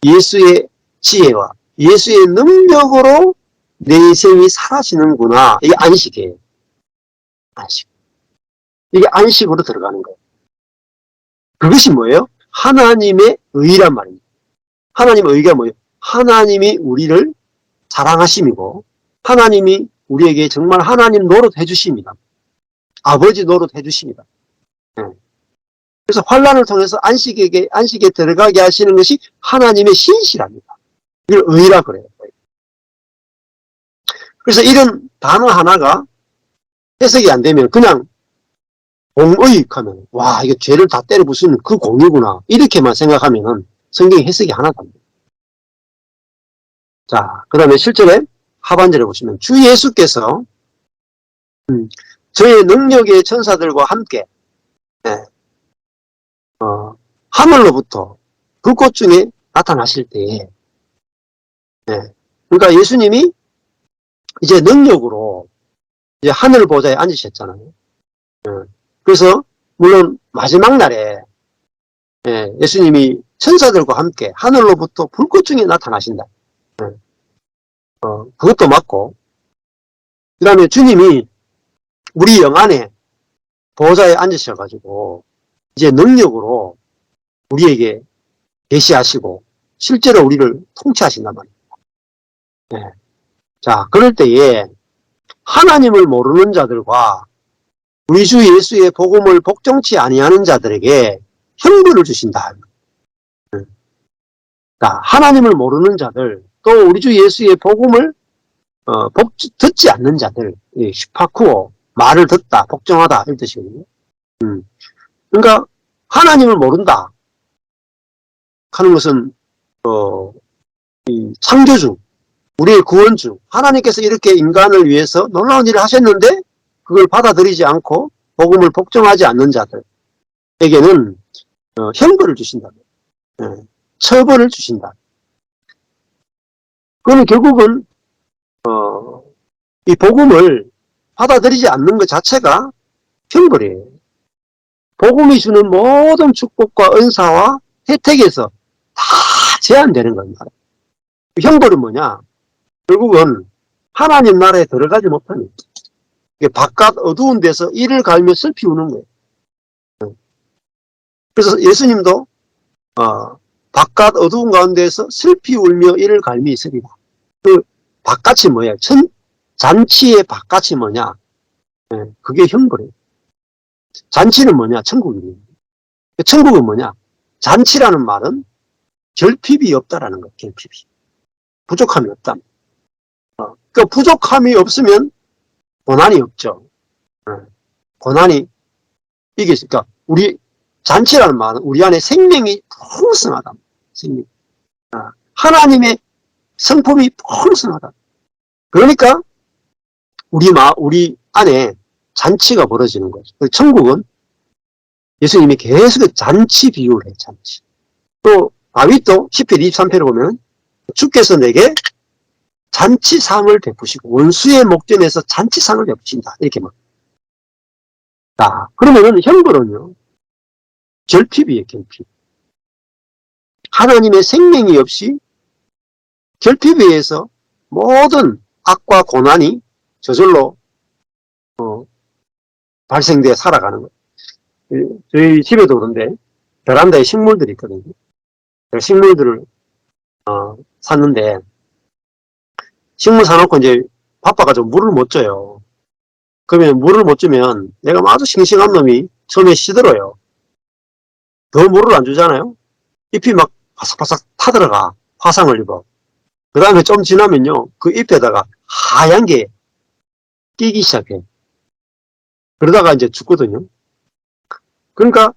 예수의 지혜와 예수의 능력으로 내 인생이 사라지는구나. 이게 안식이에요. 안식. 이게 안식으로 들어가는 거예요. 그것이 뭐예요? 하나님의 의란 말입니다. 하나님의 의가 뭐예요? 하나님이 우리를 사랑하심이고 하나님이 우리에게 정말 하나님 노릇 해주십니다. 아버지 노릇 해주십니다. 그래서 환란을 통해서 안식에 들어가게 하시는 것이 하나님의 신실합니다. 이걸 의라 그래요. 그래서 이런 단어 하나가 해석이 안 되면 그냥 공의하면 와 이거 죄를 다 때려 부수는 그 공의구나 이렇게만 생각하면은 성경의 해석이 하나도 안 돼요. 자, 그 다음에 실전에 하반절에 보시면 주 예수께서 저의 능력의 천사들과 함께 하늘로부터 불꽃 중에 나타나실 때에 그러니까 예수님이 이제 능력으로 이제 하늘 보좌에 앉으셨잖아요. 그래서 물론 마지막 날에 예수님이 천사들과 함께 하늘로부터 불꽃 중에 나타나신다. 그것도 맞고 그 다음에 주님이 우리 영 안에 보좌에 앉으셔가지고 이제 능력으로 우리에게 계시하시고 실제로 우리를 통치하신단 말입니다. 자, 그럴 때에 하나님을 모르는 자들과 우리 주 예수의 복음을 복종치 아니하는 자들에게 형벌을 주신다. 자, 하나님을 모르는 자들, 또 우리 주 예수의 복음을 듣지 않는 자들, 슈파쿠어, 말을 듣다, 복종하다 이런 뜻이거든요. 그러니까 하나님을 모른다 하는 것은 이 창조주, 우리의 구원주, 하나님께서 이렇게 인간을 위해서 놀라운 일을 하셨는데 그걸 받아들이지 않고 복음을 복종하지 않는 자들에게는 형벌을 주신다. 처벌을 주신다. 그거는 결국은 이 복음을 받아들이지 않는 것 자체가 형벌이에요. 복음이 주는 모든 축복과 은사와 혜택에서 다 제한되는 겁니다. 형벌은 뭐냐? 결국은 하나님 나라에 들어가지 못하는 바깥 어두운 데서 이를 갈며 슬피 우는 거예요. 그래서 예수님도 바깥 어두운 가운데에서 슬피 울며 이를 갈미 있으리라. 그 바깥이 뭐예요? 잔치의 바깥이 뭐냐? 그게 형벌이에요. 잔치는 뭐냐? 천국이에요. 천국은 뭐냐? 잔치라는 말은 결핍이 없다라는 거예요. 결핍이. 부족함이 없다. 그 부족함이 없으면 고난이 없죠. 고난이 이게 있으니까 우리 잔치라는 말은 우리 안에 생명이 풍성하다. 생명. 하나님의 성품이 풍성하다. 그러니까 우리 안에 잔치가 벌어지는 거죠. 천국은 예수님이 계속 잔치 비유를 해요. 잔치. 또 다윗도 10편 23편을 보면 주께서 내게 잔치상을 베푸시고 원수의 목전에서 잔치상을 베푸신다. 이렇게 막. 자, 그러면은 형벌은요. 결핍이에요. 결핍. 하나님의 생명이 없이 결핍에 의해서 모든 악과 고난이 저절로 발생돼 살아가는 거예요. 저희 집에도 그런데 베란다에 식물들이 있거든요. 식물들을 샀는데 식물 사놓고 이제 바빠가지고 물을 못 줘요. 그러면 물을 못 주면 내가 아주 싱싱한 놈이 처음에 시들어요. 더 물을 안 주잖아요. 잎이 막 바삭바삭 타들어가 화상을 입어. 그 다음에 좀 지나면요 그 잎에다가 하얀 게 끼기 시작해. 그러다가 이제 죽거든요. 그러니까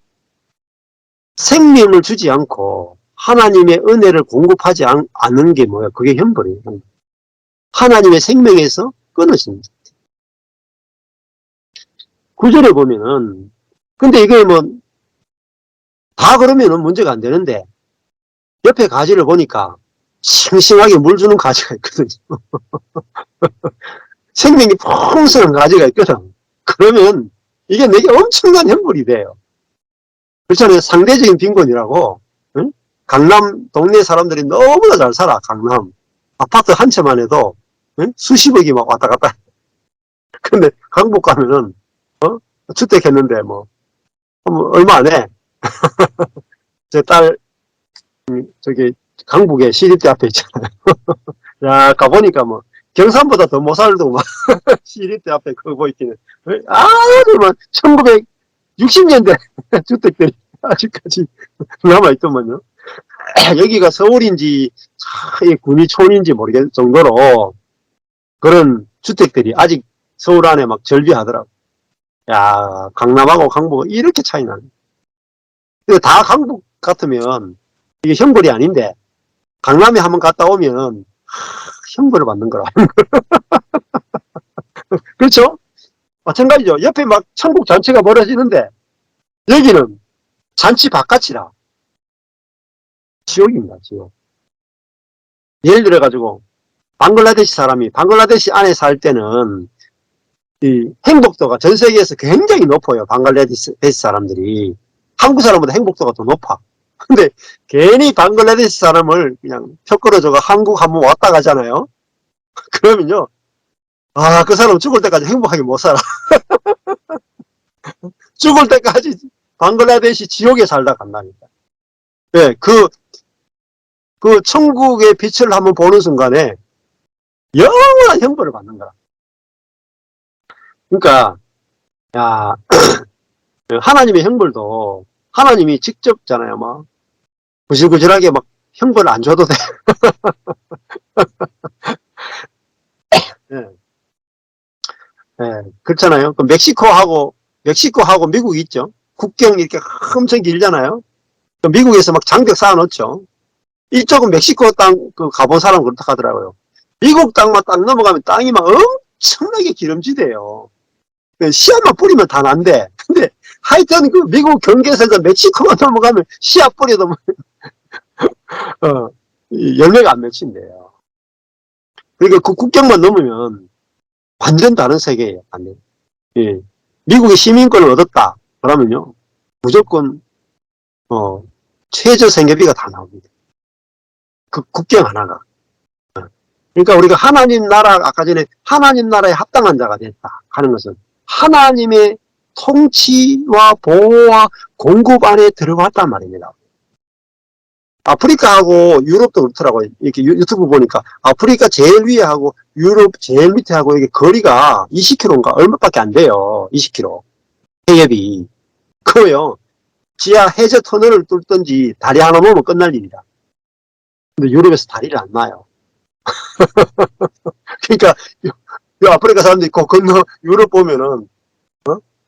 생명을 주지 않고 하나님의 은혜를 공급하지 않는 게 뭐야? 그게 형벌이에요. 하나님의 생명에서 끊어집니다. 구절에 보면은 근데 이게 뭐 다 그러면은 문제가 안 되는데 옆에 가지를 보니까 싱싱하게 물 주는 가지가 있거든요. 생명이 풍성한 가지가 있거든. 그러면 이게 내게 엄청난 형벌이 돼요. 그렇잖아요. 상대적인 빈곤이라고. 응? 강남 동네 사람들이 너무나 잘 살아. 강남 아파트 한 채만 해도 응? 수십억이 막 왔다 갔다. 근데 강북 가면은 주택 했는데 뭐 얼마 안 해. 제 딸 저기 강북에 시립대 앞에 있잖아요. 야 가보니까 뭐 경산보다 더 못 살도 막 시립대 앞에 그거 있기는 아주 막 1960년대 주택들이 아직까지 남아있더만요. 여기가 서울인지 구미촌인지 모르겠을 정도로 그런 주택들이 아직 서울 안에 막 절비하더라고. 야 강남하고 강북은 이렇게 차이 나네. 다 강북 같으면 이게 형벌이 아닌데 강남에 한번 갔다 오면 형벌을 받는 거라. 그렇죠? 마찬가지죠. 옆에 막 천국 잔치가 벌어지는데 여기는 잔치 바깥이라 지옥입니다. 지옥. 예를 들어가지고 방글라데시 사람이 방글라데시 안에 살 때는 이 행복도가 전 세계에서 굉장히 높아요. 방글라데시 사람들이. 한국 사람보다 행복도가 더 높아. 근데 괜히 방글라데시 사람을 그냥 표 끌어줘가 한국 한번 왔다 가잖아요. 그러면요. 아, 그 사람 죽을 때까지 행복하게 못 살아. 죽을 때까지 방글라데시 지옥에 살다 간다니까. 예, 그 천국의 빛을 한번 보는 순간에 영원한 형벌을 받는 거야. 그러니까, 야, 하나님의 형벌도 하나님이 직접잖아요. 막 구질구질하게 막 형벌 안 줘도 돼. 예, 예, 그렇잖아요. 그 멕시코하고 미국이 있죠. 국경이 이렇게 엄청 길잖아요. 그 미국에서 막 장벽 쌓아놓죠. 이쪽은 멕시코 땅 그 가본 사람 그렇다 하더라고요. 미국 땅만 딱 넘어가면 땅이 막 엄청나게 기름지대요. 씨앗만 뿌리면 다 난데. 근데 하여튼 그 미국 경계선에서 멕시코만 넘어가면 씨앗 뿌려도 열매가 안 맺힌대요. 그러니까 그 국경만 넘으면 완전 다른 세계예요. 완전. 예. 미국의 시민권을 얻었다. 그러면요. 무조건 최저 생계비가 다 나옵니다. 그 국경 하나가. 그러니까 우리가 하나님 나라 아까 전에 하나님 나라에 합당한 자가 됐다 하는 것은 하나님의 통치와 보호와 공급 안에 들어갔단 말입니다. 아프리카하고 유럽도 그렇더라고요. 이렇게 유튜브 보니까 아프리카 제일 위에 하고 유럽 제일 밑에 하고 이게 거리가 20km인가 얼마밖에 안 돼요. 20km. 해협이. 그거요. 지하 해저 터널을 뚫든지 다리 하나 놓으면 끝날 일이다. 근데 유럽에서 다리를 안 놔요. 그러니까 이 아프리카 사람들이 그 건너 유럽 보면은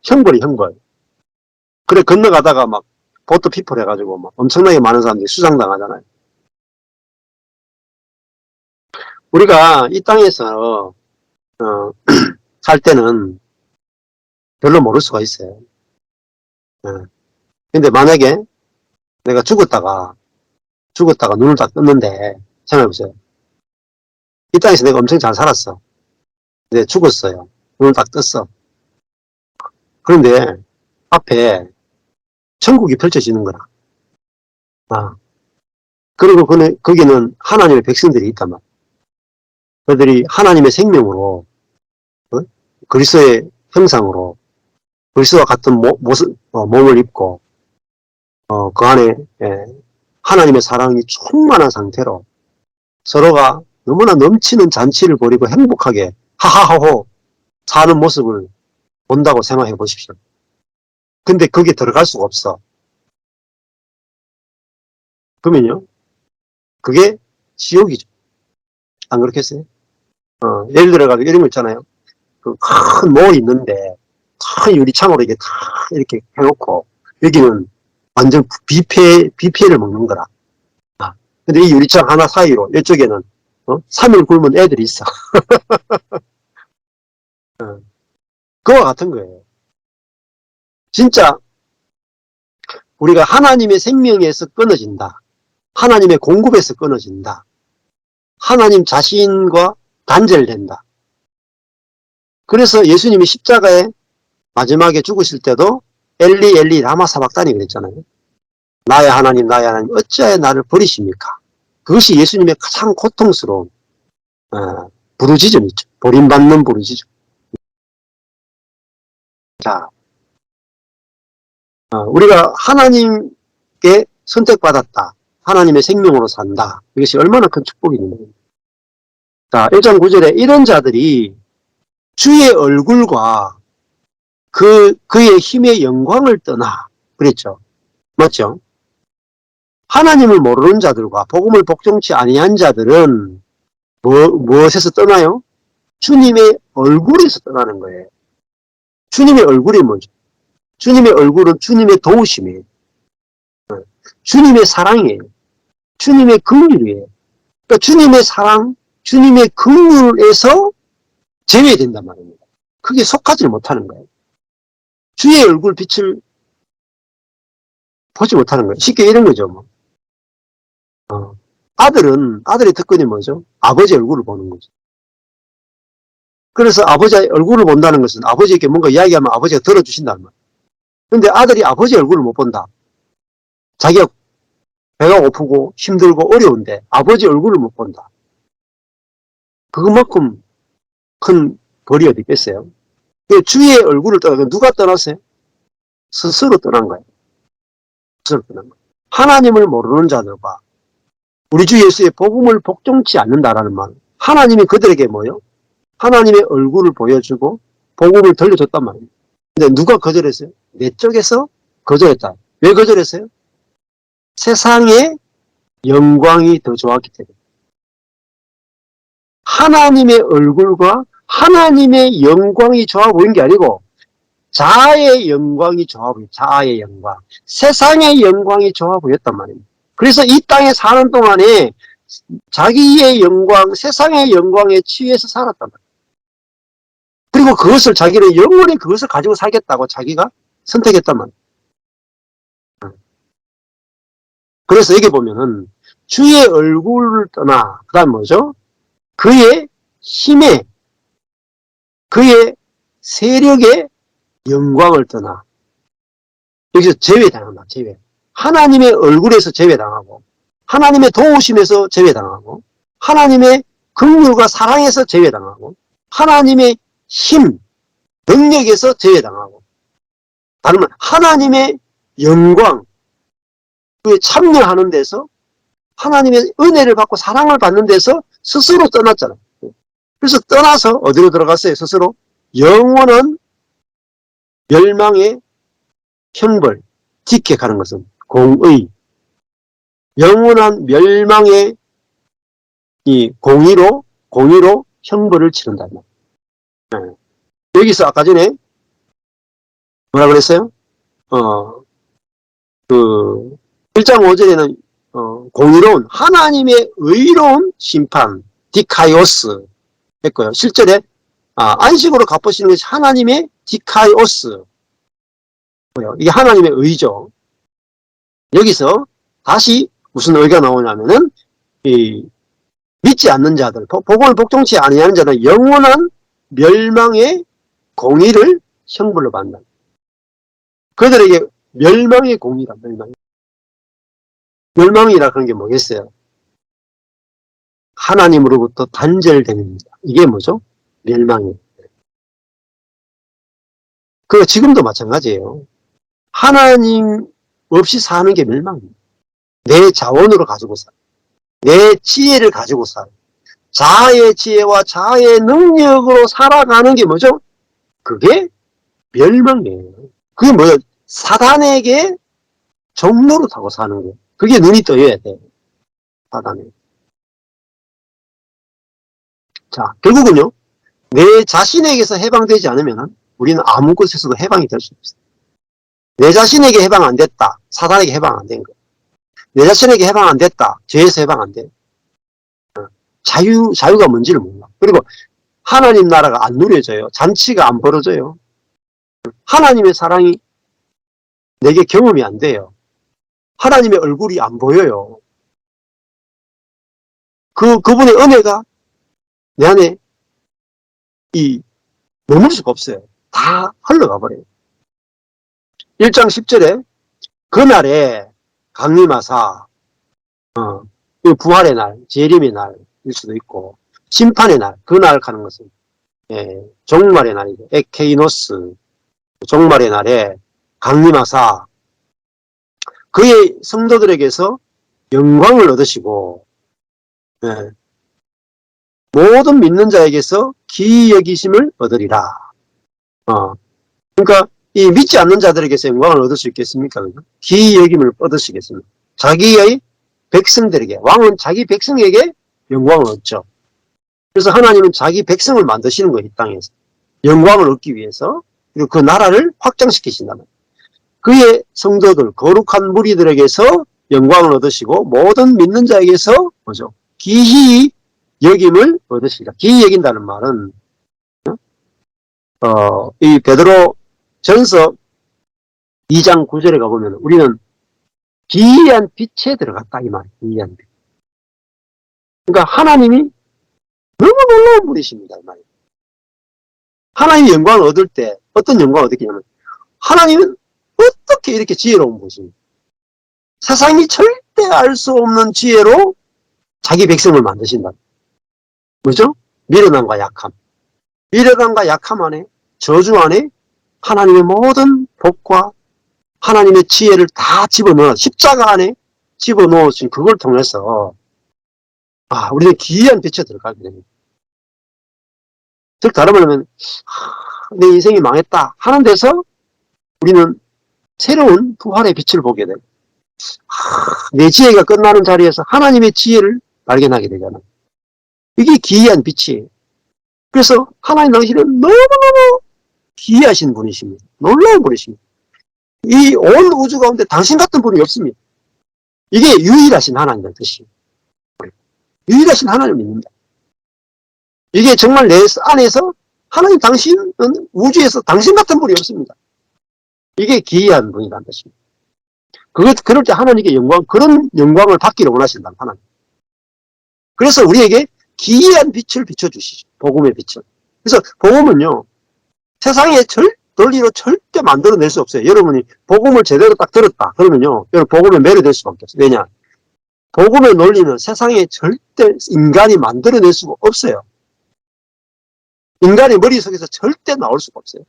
형벌이 형벌. 그래 건너가다가 막 보트 피플 해가지고 막 엄청나게 많은 사람들이 수상당하잖아요. 우리가 이 땅에서 살 때는 별로 모를 수가 있어요. 근데 만약에 내가 죽었다가 눈을 딱 떴는데 생각해보세요. 이 땅에서 내가 엄청 잘 살았어. 근데 죽었어요. 눈을 딱 떴어. 그런데 앞에 천국이 펼쳐지는 거라. 아. 그리고 거기는 하나님의 백성들이 있단 말이야. 그들이 하나님의 생명으로 그리스도의 형상으로 그리스도와 같은 모습, 몸을 입고 그 안에 하나님의 사랑이 충만한 상태로 서로가 너무나 넘치는 잔치를 벌이고 행복하게 하하호호 사는 모습을 본다고 생각해 보십시오. 근데 거기에 들어갈 수가 없어. 그러면요, 그게 지옥이죠. 안 그렇겠어요? 예를 들어가지고 이런 거 있잖아요. 그 큰 몰이 있는데 큰 유리창으로 이렇게 다 이렇게 해놓고 여기는 완전 비피해를 먹는 거라. 근데 이 유리창 하나 사이로 이쪽에는 3일 굶은 애들이 있어. 그와 같은 거예요. 진짜 우리가 하나님의 생명에서 끊어진다. 하나님의 공급에서 끊어진다. 하나님 자신과 단절된다. 그래서 예수님이 십자가에 마지막에 죽으실 때도 엘리 엘리 라마 사박다니 그랬잖아요. 나의 하나님 나의 하나님 어찌하여 나를 버리십니까? 그것이 예수님의 가장 고통스러운 부르짖음이죠. 버림받는 부르짖음. 자, 우리가 하나님께 선택받았다. 하나님의 생명으로 산다. 이것이 얼마나 큰 축복이 있는 겁니다. 자, 1장 9절에 이런 자들이 주의 얼굴과 그의 힘의 영광을 떠나 그랬죠. 맞죠? 하나님을 모르는 자들과 복음을 복종치 아니한 자들은 무엇에서 떠나요? 주님의 얼굴에서 떠나는 거예요. 주님의 얼굴이 뭐죠? 주님의 얼굴은 주님의 도우심이에요. 주님의 사랑이에요. 주님의 긍휼이에요. 그러니까 주님의 사랑, 주님의 긍휼에서 제외된단 말입니다. 그게 속하지 못하는 거예요. 주의 얼굴 빛을 보지 못하는 거예요. 쉽게 이런 거죠. 뭐. 아들의 특권이 뭐죠? 아버지 얼굴을 보는 거죠. 그래서 아버지 얼굴을 본다는 것은 아버지에게 뭔가 이야기하면 아버지가 들어주신다는 말이에요. 근데 아들이 아버지 얼굴을 못 본다. 자기가 배가 고프고 힘들고 어려운데 아버지 얼굴을 못 본다. 그것만큼 큰 벌이 어디 있겠어요? 주의 얼굴을 떠나면 누가 떠났어요? 스스로 떠난 거예요. 스스로 떠난 거예요. 하나님을 모르는 자들과 우리 주 예수의 복음을 복종치 않는다라는 말. 하나님이 그들에게 뭐요? 하나님의 얼굴을 보여주고 복음을 들려줬단 말입니다. 근데 누가 거절했어요? 내 쪽에서 거절했다. 왜 거절했어요? 세상의 영광이 더 좋았기 때문에. 하나님의 얼굴과 하나님의 영광이 좋아 보인 게 아니고 자아의 영광이 좋아 보여. 자아의 영광. 세상의 영광이 좋아 보였단 말입니다. 그래서 이 땅에 사는 동안에 자기의 영광, 세상의 영광에 취해서 살았단 말이에요. 그리고 그것을 자기는 영원히 그것을 가지고 살겠다고 자기가 선택했단 말이에요. 그래서 여기 보면은 주의 얼굴을 떠나 그 다음 뭐죠? 그의 힘에 그의 세력의 영광을 떠나 여기서 제외당한다. 제외. 하나님의 얼굴에서 제외당하고 하나님의 도우심에서 제외당하고 하나님의 긍휼과 사랑에서 제외당하고 하나님의 힘, 능력에서 제외당하고 다른 말 하나님의 영광 그에 참여하는 데서 하나님의 은혜를 받고 사랑을 받는 데서 스스로 떠났잖아요. 그래서 떠나서 어디로 들어갔어요? 스스로 영원한 멸망의 형벌, 딛게 가는 것은 공의, 영원한 멸망의 이 공의로 형벌을 치른다. 네. 여기서 아까 전에 뭐라 그랬어요? 1장 5절에는 공의로운 하나님의 의로운 심판, 디카이오스 했고요. 실제로 안식으로 갚으시는 것이 하나님의 디카이오스. 이게 하나님의 의죠. 여기서 다시 무슨 의가 나오냐면은 믿지 않는 자들, 복음을 복종치 아니하는 자들은 영원한 멸망의 공의를 형벌로 받는다. 그들에게 멸망의 공의다. 멸망이라 그런 게 뭐겠어요? 하나님으로부터 단절됩니다. 이게 뭐죠? 멸망이에요. 그 지금도 마찬가지예요. 하나님 없이 사는 게 멸망입니다. 내 자원으로 가지고 살아. 내 지혜를 가지고 살아. 자아의 지혜와 자아의 능력으로 살아가는 게 뭐죠? 그게 멸망이에요. 그게 뭐예요? 사단에게 종로로 타고 사는 거예요. 그게 눈이 떠야 돼요. 사단에. 자, 결국은요. 내 자신에게서 해방되지 않으면 우리는 아무 곳에서도 해방이 될 수 없어요. 내 자신에게 해방 안 됐다. 사단에게 해방 안 된 거예요. 내 자신에게 해방 안 됐다. 죄에서 해방 안 돼. 자유가 뭔지를 몰라. 그리고 하나님 나라가 안 누려져요. 잔치가 안 벌어져요. 하나님의 사랑이 내게 경험이 안 돼요. 하나님의 얼굴이 안 보여요. 그분의 은혜가 내 안에 머물 수가 없어요. 다 흘러가 버려요. 1장 10절에 그날에 강림하사, 부활의 날, 재림의 날일 수도 있고, 심판의 날, 그날 가는 것은, 종말의 날이죠. 에케이노스, 종말의 날에 강림하사, 그의 성도들에게서 영광을 얻으시고, 모든 믿는 자에게서 기이 여기심을 얻으리라. 그러니까 이 믿지 않는 자들에게서 영광을 얻을 수 있겠습니까? 기이 여김을 얻으시겠습니까? 자기의 백성들에게, 왕은 자기 백성에게 영광을 얻죠. 그래서 하나님은 자기 백성을 만드시는 거예요, 이 땅에서. 영광을 얻기 위해서. 그리고 그 나라를 확장시키신다면. 그의 성도들, 거룩한 무리들에게서 영광을 얻으시고, 모든 믿는 자에게서, 뭐죠? 기이 여김을 얻으시리라. 기이 여긴다는 말은, 이 베드로 전서 2장 9절에 가보면, 우리는 기이한 빛에 들어갔다, 이 말이에요. 기이한 빛. 그러니까 하나님이 너무 놀라운 분이십니다, 이 말이에요. 하나님이 영광을 얻을 때, 어떤 영광을 얻겠냐면, 하나님은 어떻게 이렇게 지혜로운 분이십니까? 세상이 절대 알 수 없는 지혜로 자기 백성을 만드신다. 뭐죠? 미련함과 약함. 미련함과 약함 안에, 저주 안에 하나님의 모든 복과 하나님의 지혜를 다 집어넣어, 십자가 안에 집어넣으신 그걸 통해서, 우리는 기이한 빛에 들어가게 됩니다. 즉, 다른 말하면, 내 인생이 망했다 하는 데서 우리는 새로운 부활의 빛을 보게 돼요. 내 지혜가 끝나는 자리에서 하나님의 지혜를 발견하게 되잖아요. 이게 기이한 빛이에요. 그래서 하나님 당신은 너무너무 기이하신 분이십니다. 놀라운 분이십니다. 이 온 우주 가운데 당신 같은 분이 없습니다. 이게 유일하신 하나님의 뜻이에요. 유일하신 하나님을 믿는다. 이게 정말 내 안에서 하나님 당신은 우주에서 당신 같은 분이 없습니다. 이게 기이한 분이라는 뜻입니다. 그럴 때 하나님께 그런 영광을 받기를 원하신다, 하나님. 그래서 우리에게 기이한 빛을 비춰주시죠. 복음의 빛을. 그래서 복음은요, 세상의 논리로 절대 만들어낼 수 없어요. 여러분이 복음을 제대로 딱 들었다. 그러면요, 여러분 복음에 매료될 수밖에 없어요. 왜냐? 복음의 논리는 세상에 절대 인간이 만들어낼 수가 없어요. 인간의 머릿속에서 절대 나올 수가 없어요.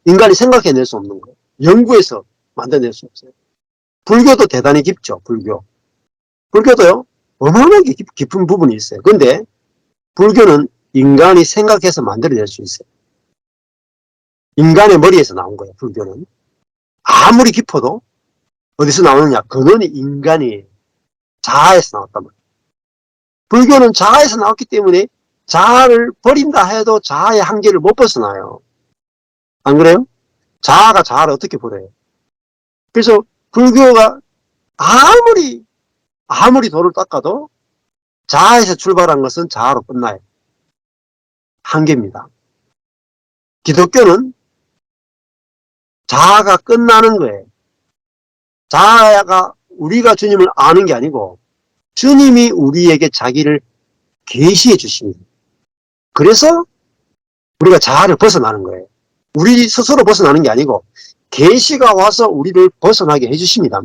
인간이 생각해낼 수 없는 거예요. 연구해서 만들어낼 수 없어요. 불교도 대단히 깊죠, 불교. 불교도요, 어마어마하게 깊은 부분이 있어요. 근데 불교는 인간이 생각해서 만들어낼 수 있어요. 인간의 머리에서 나온 거예요, 불교는. 아무리 깊어도 어디서 나오느냐? 근원이 인간이 자아에서 나왔단 말이에요. 불교는 자아에서 나왔기 때문에 자아를 버린다 해도 자아의 한계를 못 벗어나요. 안 그래요? 자아가 자아를 어떻게 버려요? 그래서 불교가 아무리 돌을 닦아도 자아에서 출발한 것은 자아로 끝나요. 한계입니다. 기독교는 자아가 끝나는 거예요. 자아가 우리가 주님을 아는 게 아니고 주님이 우리에게 자기를 계시해 주십니다. 그래서 우리가 자아를 벗어나는 거예요. 우리 스스로 벗어나는 게 아니고 계시가 와서 우리를 벗어나게 해주십니다.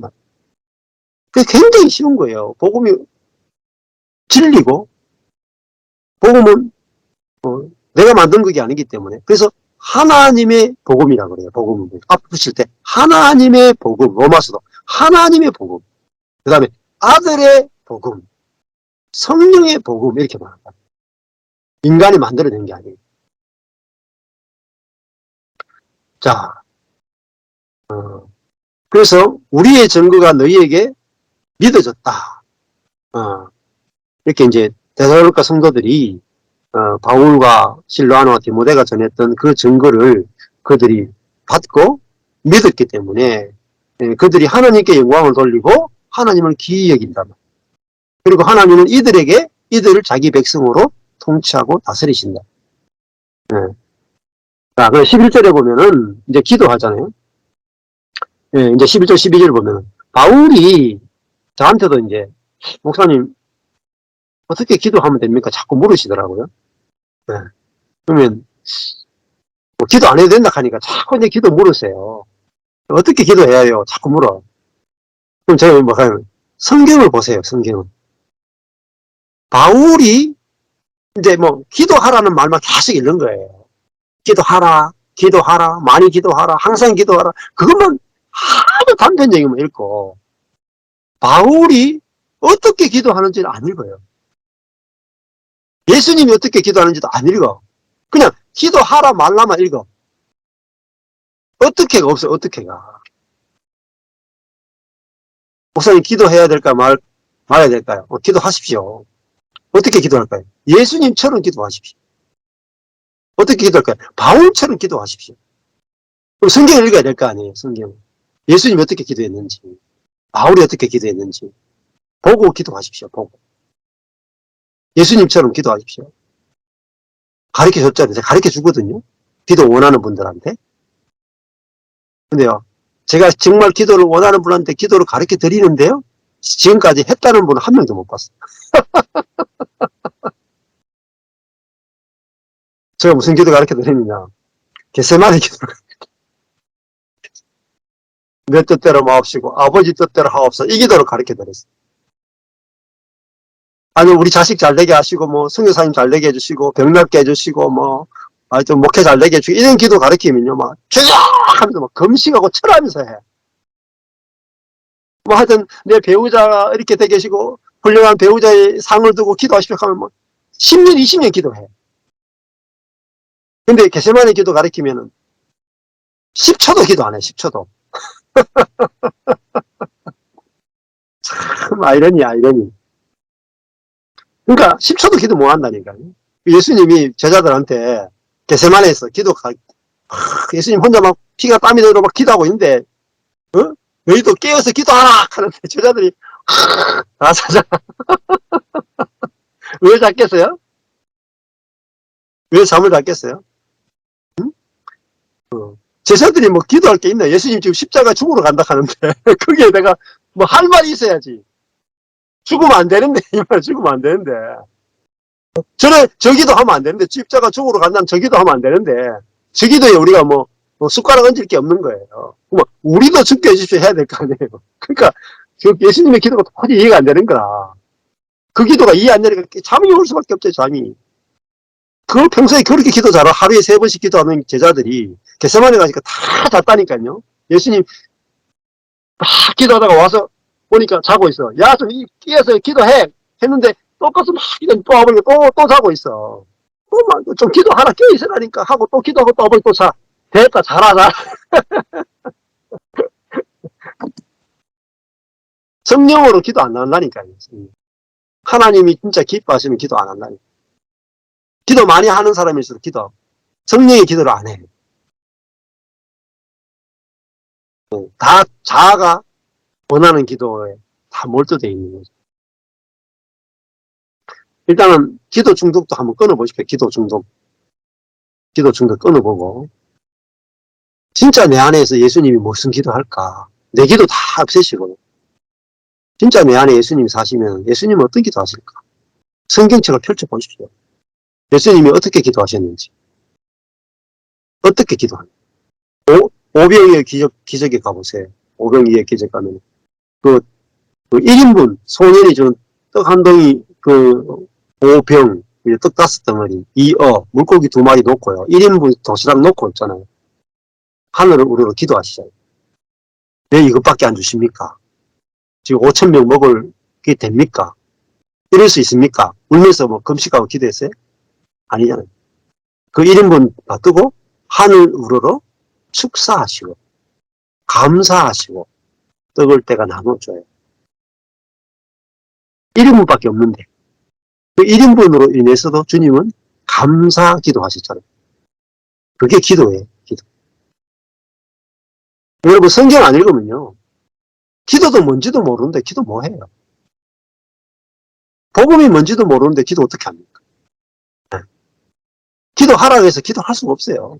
그게 굉장히 쉬운 거예요. 복음이 진리고 복음은 내가 만든 것이 아니기 때문에. 그래서 하나님의 복음이라고 그래요. 복음은 앞 붙일 때 하나님의 복음, 로마서도 하나님의 복음, 그 다음에 아들의 복음, 성령의 복음 이렇게 말합니다. 인간이 만들어낸 게 아니에요. 자, 그래서 우리의 증거가 너희에게 믿어졌다. 이렇게 이제 데살로니가 성도들이 바울과 실로아노와 디모데가 전했던 그 증거를 그들이 받고 믿었기 때문에 그들이 하나님께 영광을 돌리고 하나님을 기이 여긴다. 그리고 하나님은 이들을 자기 백성으로 통치하고 다스리신다. 자, 그럼 11절에 보면은 이제 기도하잖아요. 이제 11절, 12절 보면은 바울이 저한테도 이제, 목사님, 어떻게 기도하면 됩니까? 자꾸 물으시더라고요. 네. 그러면, 뭐 기도 안 해도 된다 하니까 자꾸 이제 기도 물으세요. 어떻게 기도해야 해요? 자꾸 물어. 그럼 제가 뭐 하면, 성경을 보세요, 성경을. 바울이 이제 뭐, 기도하라는 말만 계속 읽는 거예요. 기도하라, 기도하라, 많이 기도하라, 항상 기도하라. 그것만 하도 단편적이면 읽고, 바울이 어떻게 기도하는지를 안 읽어요. 예수님이 어떻게 기도하는지도 안 읽어. 그냥 기도하라 말라만 읽어. 어떻게가 없어요, 어떻게가. 목사님 기도해야 될까 말아야 될까요? 기도하십시오. 어떻게 기도할까요? 예수님처럼 기도하십시오. 어떻게 기도할까요? 바울처럼 기도하십시오. 그럼 성경을 읽어야 될 거 아니에요, 성경. 예수님이 어떻게 기도했는지, 바울이 어떻게 기도했는지, 보고 기도하십시오, 보고. 예수님처럼 기도하십시오. 가르쳐 줬잖아요. 제가 가르쳐 주거든요. 기도 원하는 분들한테. 근데요, 제가 정말 기도를 원하는 분한테 기도를 가르쳐 드리는데요, 지금까지 했다는 분은 한 명도 못 봤어요. 제가 무슨 기도 가르쳐 드리느냐. 겟세마네 기도를. 내 뜻대로 마옵시고, 아버지 뜻대로 하옵소서. 이 기도를 가르쳐 드렸어요. 아니, 우리 자식 잘 되게 하시고, 뭐, 선교사님 잘 되게 해주시고, 병 낫게 해주시고, 뭐, 하여튼 목회 잘 되게 해주시고, 이런 기도 가르치면요, 막, 주여! 하면서 막, 금식하고 철하면서 해. 뭐, 하여튼, 내 배우자 이렇게 되게 계시고, 훌륭한 배우자의 상을 두고 기도하십시오 하면 뭐, 10년, 20년 기도해. 근데 게세마네 기도 가르치면은, 10초도 기도 안 해, 10초도. 참, 아이러니, 아이러니. 그러니까, 10초도 기도 못 한다니까요. 예수님이 제자들한테 게세마네에서 예수님 혼자 막 피가 땀이 나도록 막 기도하고 있는데, 어? 너희도 깨어서 기도하라! 하는데 제자들이, 자자. 왜 잤겠어요? 왜 잠을 잤겠어요? 응? 제자들이 뭐 기도할 게 있나? 예수님 지금 십자가 죽으러 간다 하는데, 거기에 내가 뭐 할 말이 있어야지. 죽으면 안 되는데, 이 말 죽으면 안 되는데. 저기도 하면 안 되는데, 십자가 죽으러 간다면 저기도 하면 안 되는데, 저기도에 우리가 뭐 숟가락 얹을 게 없는 거예요. 뭐 우리도 죽게 해주십시오 해야 될 거 아니에요. 그러니까, 예수님의 기도가 도저히 이해가 안 되는 거라. 그 기도가 이해 안 되니까 잠이 올 수밖에 없죠, 잠이. 그걸 평소에 그렇게 기도 잘하고 하루에 3번씩 기도하는 제자들이 겟세마네 가니까 다 잤다니까요. 예수님 막 기도하다가 와서 보니까 자고 있어. 야, 좀 깨어서 기도해. 했는데 똑같이 막 또 와버리고 또 자고 있어. 좀 기도하라 깨어있으라니까 하고 또 기도하고 또 와버리고 또 자. 됐다, 잘하자. 성령으로 기도 안 한다니까요. 하나님이 진짜 기뻐하시면 기도 안 한다니까. 기도 많이 하는 사람일수록 성령의 기도를 안 해요. 다 자아가 원하는 기도에 다 몰두되어 있는 거죠. 일단은 기도 중독도 한번 끊어보십시오. 기도 중독 끊어보고 진짜 내 안에서 예수님이 무슨 기도할까? 내 기도 다 없애시고 진짜 내 안에 예수님이 사시면 예수님은 어떤 기도 하실까? 성경책을 펼쳐보십시오. 예수님이 어떻게 기도하셨는지, 어떻게 기도하는지. 오병이의 기적에 가보세요. 오병이의 기적 가면 그 1인분 소년이 준 떡 한 덩이, 5병, 떡 5덩어리, 2어, 물고기 2마리 놓고요. 1인분 도시락 놓고 있잖아요. 하늘을 우러러 기도하시잖아요. 왜 이것밖에 안 주십니까? 지금 5,000명 먹을 게 됩니까? 이럴 수 있습니까? 울면서 뭐 금식하고 기도했어요? 아니잖아요. 그 1인분 놔두고 하늘 우러러 축사하시고 감사하시고 떡을 때가 나눠줘요. 1인분밖에 없는데 그 1인분으로 인해서도 주님은 감사 기도하셨잖아요. 그게 기도예요. 기도. 여러분 성경 안 읽으면요. 기도도 뭔지도 모르는데 기도 뭐 해요? 복음이 뭔지도 모르는데 기도 어떻게 합니까? 네. 기도하라고 해서 기도할 수가 없어요.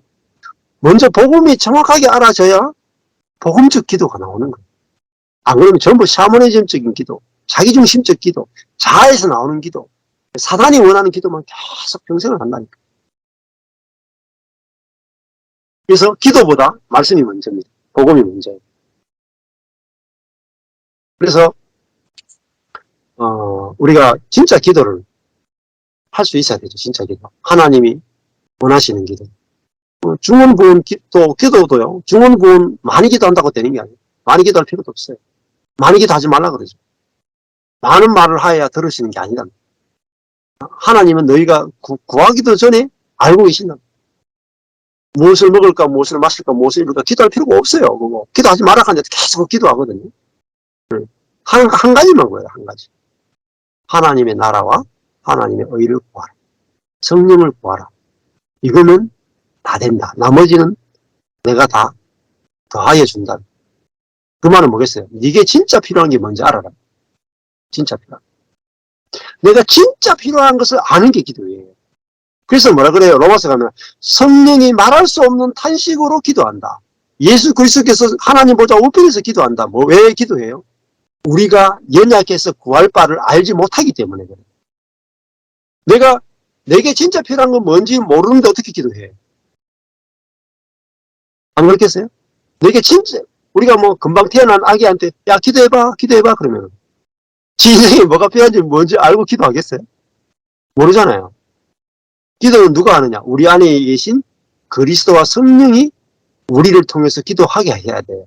먼저 복음이 정확하게 알아져야 복음적 기도가 나오는 거예요. 안 그러면 전부 샤머니즘적인 기도, 자기중심적 기도, 자아에서 나오는 기도, 사단이 원하는 기도만 계속 평생을 한다니까. 그래서 기도보다 말씀이 먼저입니다. 복음이 먼저예요. 그래서 우리가 진짜 기도를 할 수 있어야 되죠. 진짜 기도. 하나님이 원하시는 기도. 중원부원 기도도요. 중원부원 많이 기도한다고 되는 게 아니에요. 많이 기도할 필요도 없어요. 많이 기도하지 말라 그러죠. 많은 말을 하여야 들으시는 게 아니다. 하나님은 너희가 구하기도 전에 알고 계신다. 무엇을 먹을까, 무엇을 마실까, 무엇을 입을까 기도할 필요가 없어요. 그거. 기도하지 말라 하는데 계속 기도하거든요. 한 가지만 구해요. 한 가지. 하나님의 나라와 하나님의 의를 구하라. 성령을 구하라. 이거는 다 된다. 나머지는 내가 다 더하여 준다. 그 말은 뭐겠어요? 이게 진짜 필요한 게 뭔지 알아라. 진짜 필요한. 내가 진짜 필요한 것을 아는 게 기도예요. 그래서 뭐라 그래요? 로마서 가면 성령이 말할 수 없는 탄식으로 기도한다. 예수 그리스도께서 하나님 보좌 우편에서 기도한다. 왜 기도해요? 우리가 연약해서 구할 바를 알지 못하기 때문에 그래요. 내게 진짜 필요한 건 뭔지 모르는데 어떻게 기도해? 안 그렇겠어요? 내게 진짜 우리가 금방 태어난 아기한테 야 기도해봐 그러면 지 인생에 뭐가 필요한지 뭔지 알고 기도하겠어요? 모르잖아요. 기도는 누가 하느냐? 우리 안에 계신 그리스도와 성령이 우리를 통해서 기도하게 해야 돼요.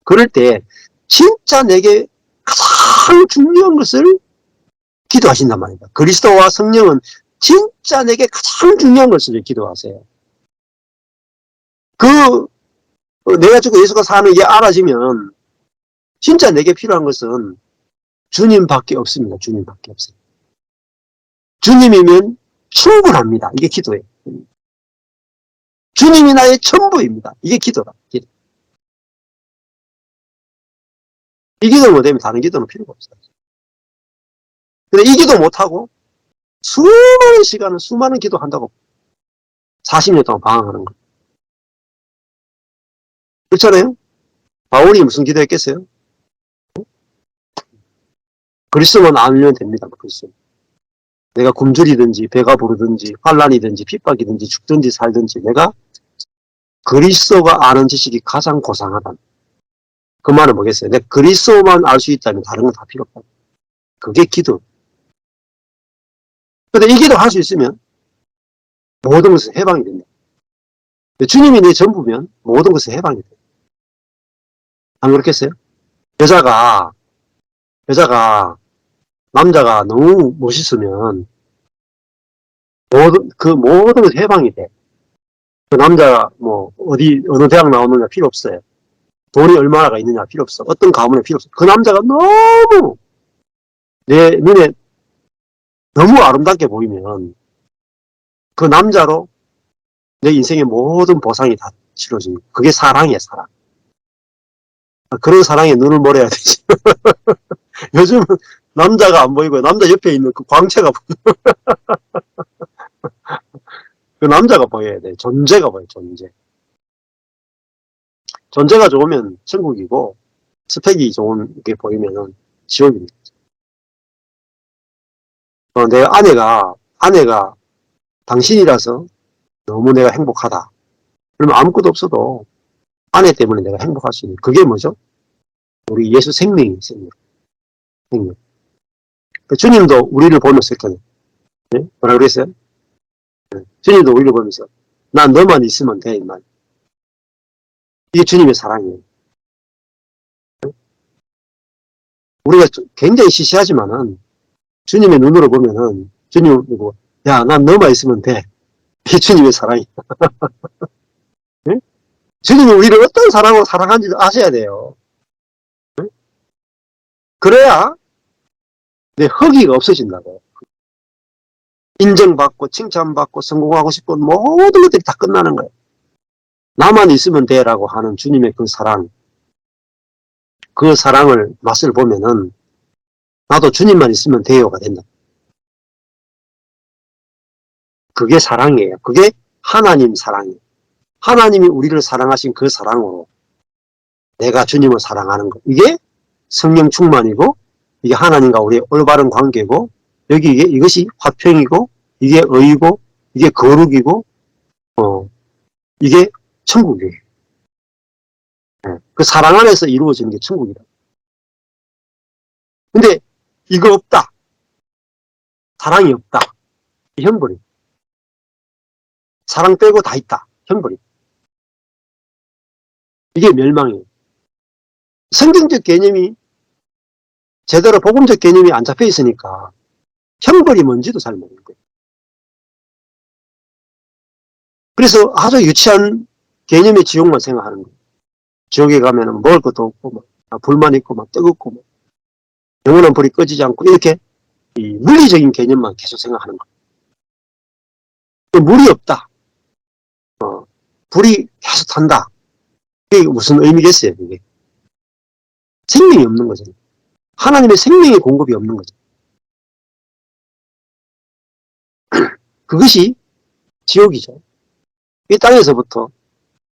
그럴 때 진짜 내게 가장 중요한 것을 기도하신단 말입니다. 그리스도와 성령은 진짜 내게 가장 중요한 것을 기도하세요. 내가 죽고 예수가 사는 게 알아지면 진짜 내게 필요한 것은 주님밖에 없습니다. 주님밖에 없어요. 주님이면 충분합니다. 이게 기도예요. 주님이 나의 전부입니다. 이게 기도다. 기도. 이 기도 못하면 다른 기도는 필요가 없어요. 근데 이 기도 못하고 수많은 시간을 수많은 기도한다고 40년 동안 방황하는 거예요. 그렇잖아요? 바울이 무슨 기도했겠어요? 그리스도만 알면 됩니다. 그리스도. 내가 굶주리든지 배가 부르든지 환란이든지 핍박이든지 죽든지 살든지 내가 그리스도가 아는 지식이 가장 고상하다. 그 말은 뭐겠어요? 내가 그리스도만 알 수 있다면 다른 건 다 필요 없다. 그게 기도. 근데 이 기도 할 수 있으면 모든 것은 해방이 된다. 주님이 내 전부면 모든 것은 해방이 돼. 안 그렇겠어요? 여자가 남자가 너무 멋있으면 모든 것이 해방이 돼. 그 남자가 어느 대학 나오느냐 필요 없어요. 돈이 얼마나가 있느냐 필요 없어. 어떤 가문에 필요 없어. 그 남자가 너무 내 눈에 너무 아름답게 보이면 그 남자로 내 인생의 모든 보상이 다 치러지는 그게 사랑이에요. 사랑. 그런 사랑에 눈을 몰아야 되지. 요즘은 남자가 안 보이고 남자 옆에 있는 그 광채가 그 남자가 보여야 돼. 존재가 보여. 존재. 존재가 좋으면 천국이고 스펙이 좋은 게 보이면은 지옥입니다. 내 아내가 당신이라서 너무 내가 행복하다. 그러면 아무것도 없어도 아내 때문에 내가 행복할 수 있는 그게 뭐죠? 우리 예수 생명이 생명. 주님도 우리를 보면서 했거든요. 네? 뭐라 그랬어요? 주님도 우리를 보면서 난 너만 있으면 돼. 이 말. 이게 주님의 사랑이에요. 우리가 굉장히 시시하지만은 주님의 눈으로 보면은 주님 보고 야, 난 너만 있으면 돼. 이게 주님의 사랑이야. 네? 주님이 우리를 어떤 사랑으로 사랑하는지 아셔야 돼요. 네? 그래야 내 허기가 없어진다고. 인정받고 칭찬받고 성공하고 싶은 모든 것들이 다 끝나는 거예요. 나만 있으면 돼라고 하는 주님의 그 사랑, 그 사랑을 맛을 보면은 나도 주님만 있으면 돼요가 된다. 그게 사랑이에요. 그게 하나님 사랑이에요. 하나님이 우리를 사랑하신 그 사랑으로 내가 주님을 사랑하는 것. 이게 성령 충만이고, 이게 하나님과 우리의 올바른 관계고, 여기 이것이 화평이고, 이게 의이고, 이게 거룩이고, 이게 천국이에요. 네. 그 사랑 안에서 이루어지는 게 천국이다. 근데 이거 없다. 사랑이 없다. 현벌이. 사랑 빼고 다 있다. 현벌이. 이게 멸망이에요. 성경적 개념이 제대로 복음적 개념이 안 잡혀 있으니까 형벌이 뭔지도 잘 모르는 거예요. 그래서 아주 유치한 개념의 지옥만 생각하는 거예요. 지옥에 가면은 먹을 것도 없고 막 불만 있고 막 뜨겁고 막 영원한 불이 꺼지지 않고 이렇게 이 물리적인 개념만 계속 생각하는 거예요. 물이 없다. 불이 계속 탄다. 이게 무슨 의미겠어요, 이게? 생명이 없는 거죠. 하나님의 생명의 공급이 없는 거죠. 그것이 지옥이죠. 이 땅에서부터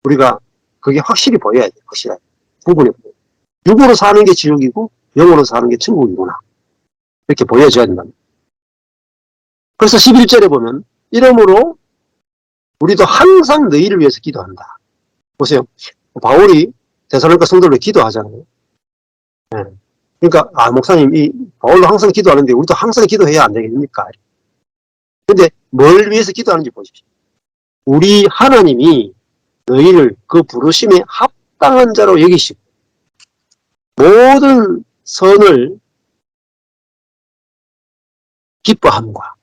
우리가 그게 확실히 보여야 돼요. 확실하게. 구분해 보여요. 육으로 사는 게 지옥이고 영으로 사는 게 천국이구나. 이렇게 보여줘야 된다. 그래서 11절에 보면 이러므로 우리도 항상 너희를 위해서 기도한다. 보세요. 바울이 데살로니가 성도를 기도하잖아요. 네. 그러니까 목사님 바울도 항상 기도하는데 우리도 항상 기도해야 안 되겠습니까? 근데 뭘 위해서 기도하는지 보십시오. 우리 하나님이 너희를 그 부르심에 합당한 자로 여기시고 모든 선을 기뻐함과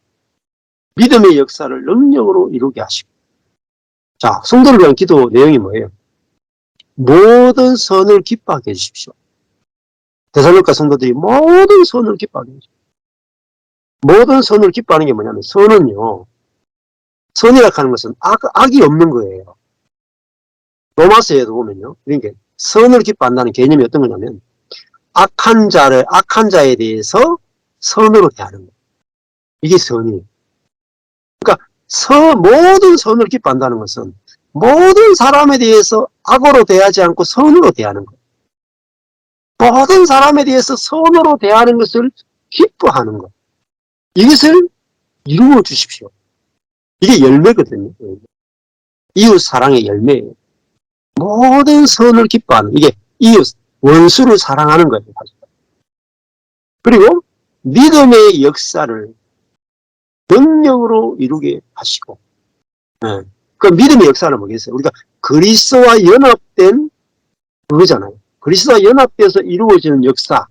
믿음의 역사를 능력으로 이루게 하시고. 자, 성도를 위한 기도 내용이 뭐예요? 모든 선을 기뻐하게 해주십시오. 데살로니가 성도들이 모든 선을 기뻐하게 해주십시오. 모든 선을 기뻐하는 게 뭐냐면 선은요. 선이라고 하는 것은 악이 없는 거예요. 로마서에도 보면요. 그러니까 선을 기뻐한다는 개념이 어떤 거냐면 악한 자에 대해서 선으로 대하는 거예요. 이게 선이에요. 그러니까 모든 선을 기뻐한다는 것은 모든 사람에 대해서 악으로 대하지 않고 선으로 대하는 거예요. 모든 사람에 대해서 선으로 대하는 것을 기뻐하는 것. 이것을 이루어 주십시오. 이게 열매거든요. 이웃 사랑의 열매예요. 모든 선을 기뻐하는, 이게 이웃, 원수를 사랑하는 거예요. 그리고 믿음의 역사를 능력으로 이루게 하시고, 네. 그 믿음의 역사는 뭐겠어요? 우리가 그리스도와 연합된 그거잖아요. 그리스도와 연합돼서 이루어지는 역사를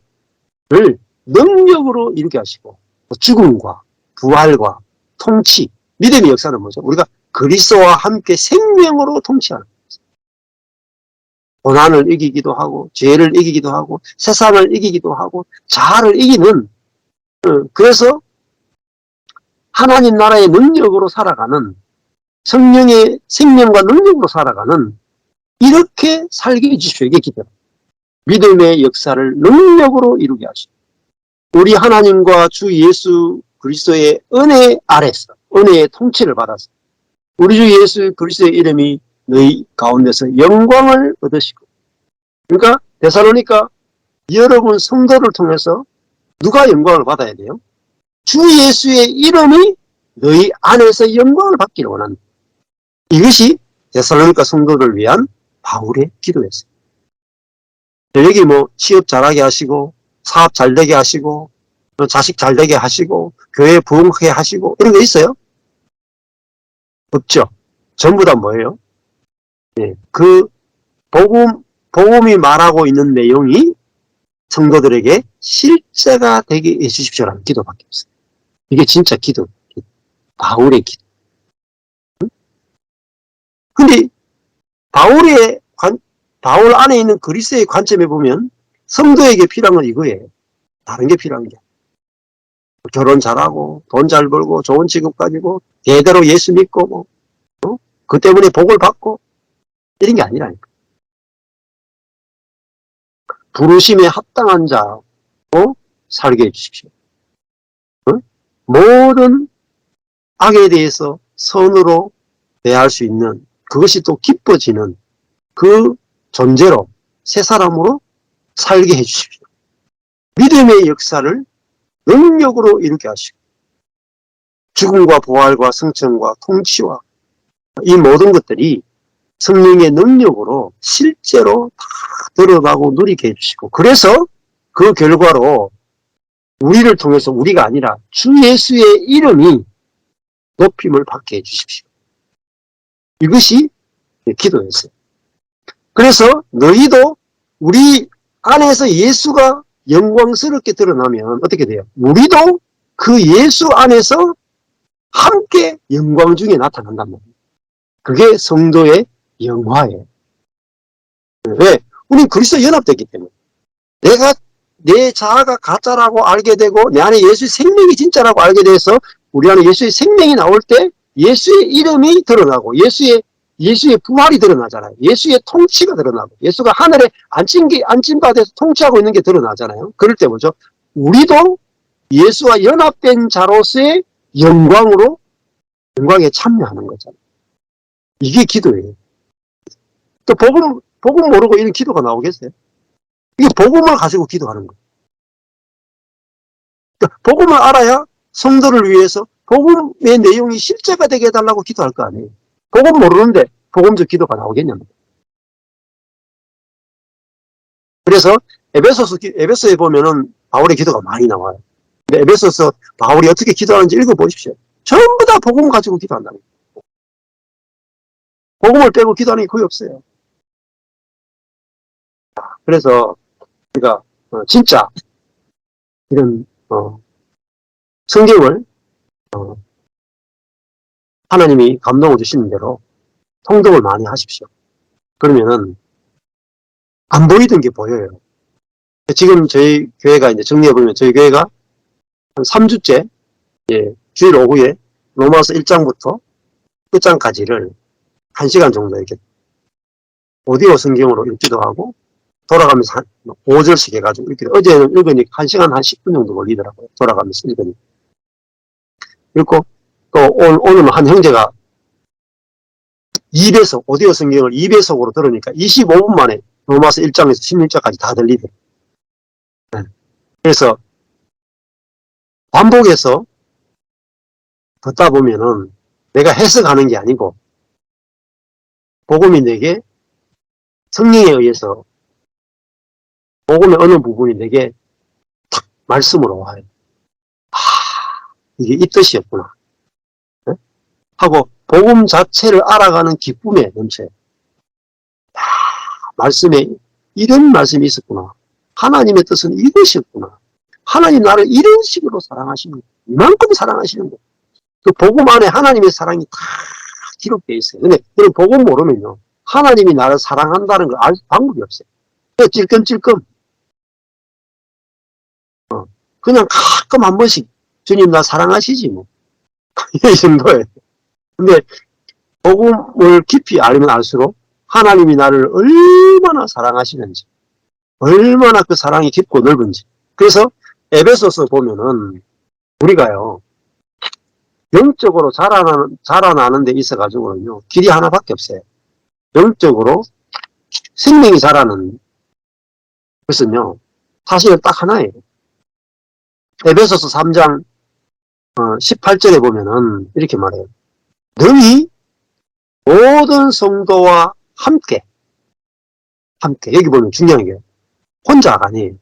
능력으로 이루게 하시고, 죽음과 부활과 통치, 믿음의 역사는 뭐죠? 우리가 그리스도와 함께 생명으로 통치하는 거예요. 고난을 이기기도 하고, 죄를 이기기도 하고, 세상을 이기기도 하고, 자아를 이기는, 그래서 하나님 나라의 능력으로 살아가는, 성령의 생명과 능력으로 살아가는, 이렇게 살게 해주십시오. 이게 기도. 믿음의 역사를 능력으로 이루게 하시고, 우리 하나님과 주 예수 그리스도의 은혜 아래서, 은혜의 통치를 받아서, 우리 주 예수 그리스도의 이름이 너희 가운데서 영광을 얻으시고. 그러니까 데살로니가 여러분 성도를 통해서 누가 영광을 받아야 돼요? 주 예수의 이름이 너희 안에서 영광을 받기를 원한다. 이것이 데살로니가 성도를 위한 바울의 기도였어요. 여기 뭐 취업 잘하게 하시고 사업 잘되게 하시고 자식 잘되게 하시고 교회 부흥하게 하시고 이런 거 있어요? 없죠. 전부 다 뭐예요? 네, 그 복음이 말하고 있는 내용이 성도들에게 실제가 되게 해주십시오라는 기도밖에 없어요. 이게 진짜 기도. 바울의 기도. 근데 바울 안에 있는 그리스도의 관점에 보면 성도에게 필요한 건 이거예요. 다른 게 필요한 게. 결혼 잘하고 돈 잘 벌고 좋은 직업 가지고 대대로 예수 믿고 그 때문에 복을 받고 이런 게 아니라니까. 부르심에 합당한 자로 살게 해주십시오. 모든 악에 대해서 선으로 대할 수 있는 그것이 또 기뻐지는 그 존재로 새 사람으로 살게 해주십시오. 믿음의 역사를 능력으로 이루게 하시고 죽음과 부활과 성천과 통치와 이 모든 것들이 성령의 능력으로 실제로 다 드러나고 누리게 해주시고 그래서 그 결과로 우리를 통해서 우리가 아니라 주 예수의 이름이 높임을 받게 해주십시오. 이것이 기도였어요. 그래서 너희도 우리 안에서 예수가 영광스럽게 드러나면 어떻게 돼요? 우리도 그 예수 안에서 함께 영광 중에 나타난단 말이에요. 그게 성도의 영화예요. 왜? 우리는 그리스도 연합됐기 때문에. 내가 내 자아가 가짜라고 알게 되고 내 안에 예수의 생명이 진짜라고 알게 돼서 우리 안에 예수의 생명이 나올 때 예수의 이름이 드러나고 예수의 부활이 드러나잖아요. 예수의 통치가 드러나고 예수가 하늘에 안진 바에서 통치하고 있는 게 드러나잖아요. 그럴 때 뭐죠? 우리도 예수와 연합된 자로서의 영광에 참여하는 거잖아요. 이게 기도예요. 또 복음 모르고 이런 기도가 나오겠어요? 이게 복음을 가지고 기도하는 거예요. 그러니까 복음을 알아야 성도를 위해서 복음의 내용이 실제가 되게 해달라고 기도할 거 아니에요. 복음 모르는데 복음적 기도가 나오겠냐면. 그래서 에베소에 보면은 바울의 기도가 많이 나와요. 근데 에베소서 바울이 어떻게 기도하는지 읽어보십시오. 전부 다 복음 가지고 기도한다는 거예요. 복음을 빼고 기도하는 게 거의 없어요. 그래서 우리가 진짜 이런 성경을 하나님이 감동을 주시는 대로 통독을 많이 하십시오. 그러면은 안 보이던 게 보여요. 지금 저희 교회가 이제 정리해보면 저희 교회가 한 3주째 주일 오후에 로마서 1장부터 끝장까지를 1시간 정도 이렇게 오디오 성경으로 읽기도 하고 돌아가면서 한 5절씩 해가지고 읽기도 어제는 읽으니까 1시간 한 10분 정도 걸리더라고요. 돌아가면서 읽으니까. 읽고 또 오늘은 한 형제가 2배속 오디오 성경을 2배속으로 들으니까 25분 만에 로마서 1장에서 16장까지 다 들리더라고요. 네. 그래서 반복해서 듣다 보면은 내가 해석하는 게 아니고 복음이 내게 성령에 의해서 복음의 어느 부분이 내게 탁 말씀으로 와요. 아, 이게 이 뜻이었구나. 네? 하고 복음 자체를 알아가는 기쁨에 넘쳐요. 아, 말씀에 이런 말씀이 있었구나. 하나님의 뜻은 이것이었구나. 하나님 나를 이런 식으로 사랑하시는 거예요. 이만큼 사랑하시는 거예요. 그 복음 안에 하나님의 사랑이 다 기록되어 있어요. 근데 그런 복음 모르면요. 하나님이 나를 사랑한다는 걸 알 방법이 없어요. 찔끔찔끔. 그냥 가끔 한 번씩 주님 나 사랑하시지 뭐. 이 정도예요. 근데 복음을 깊이 알면 알수록 하나님이 나를 얼마나 사랑하시는지 얼마나 그 사랑이 깊고 넓은지. 그래서 에베소서 보면은 우리가요. 영적으로 자라나는 데 있어가지고는요. 길이 하나밖에 없어요. 영적으로 생명이 자라는 것은요. 사실은 딱 하나예요. 에베소서 3장 18절에 보면은 이렇게 말해요. 너희 모든 성도와 함께 여기 보면 중요한 게 혼자가 아니에요.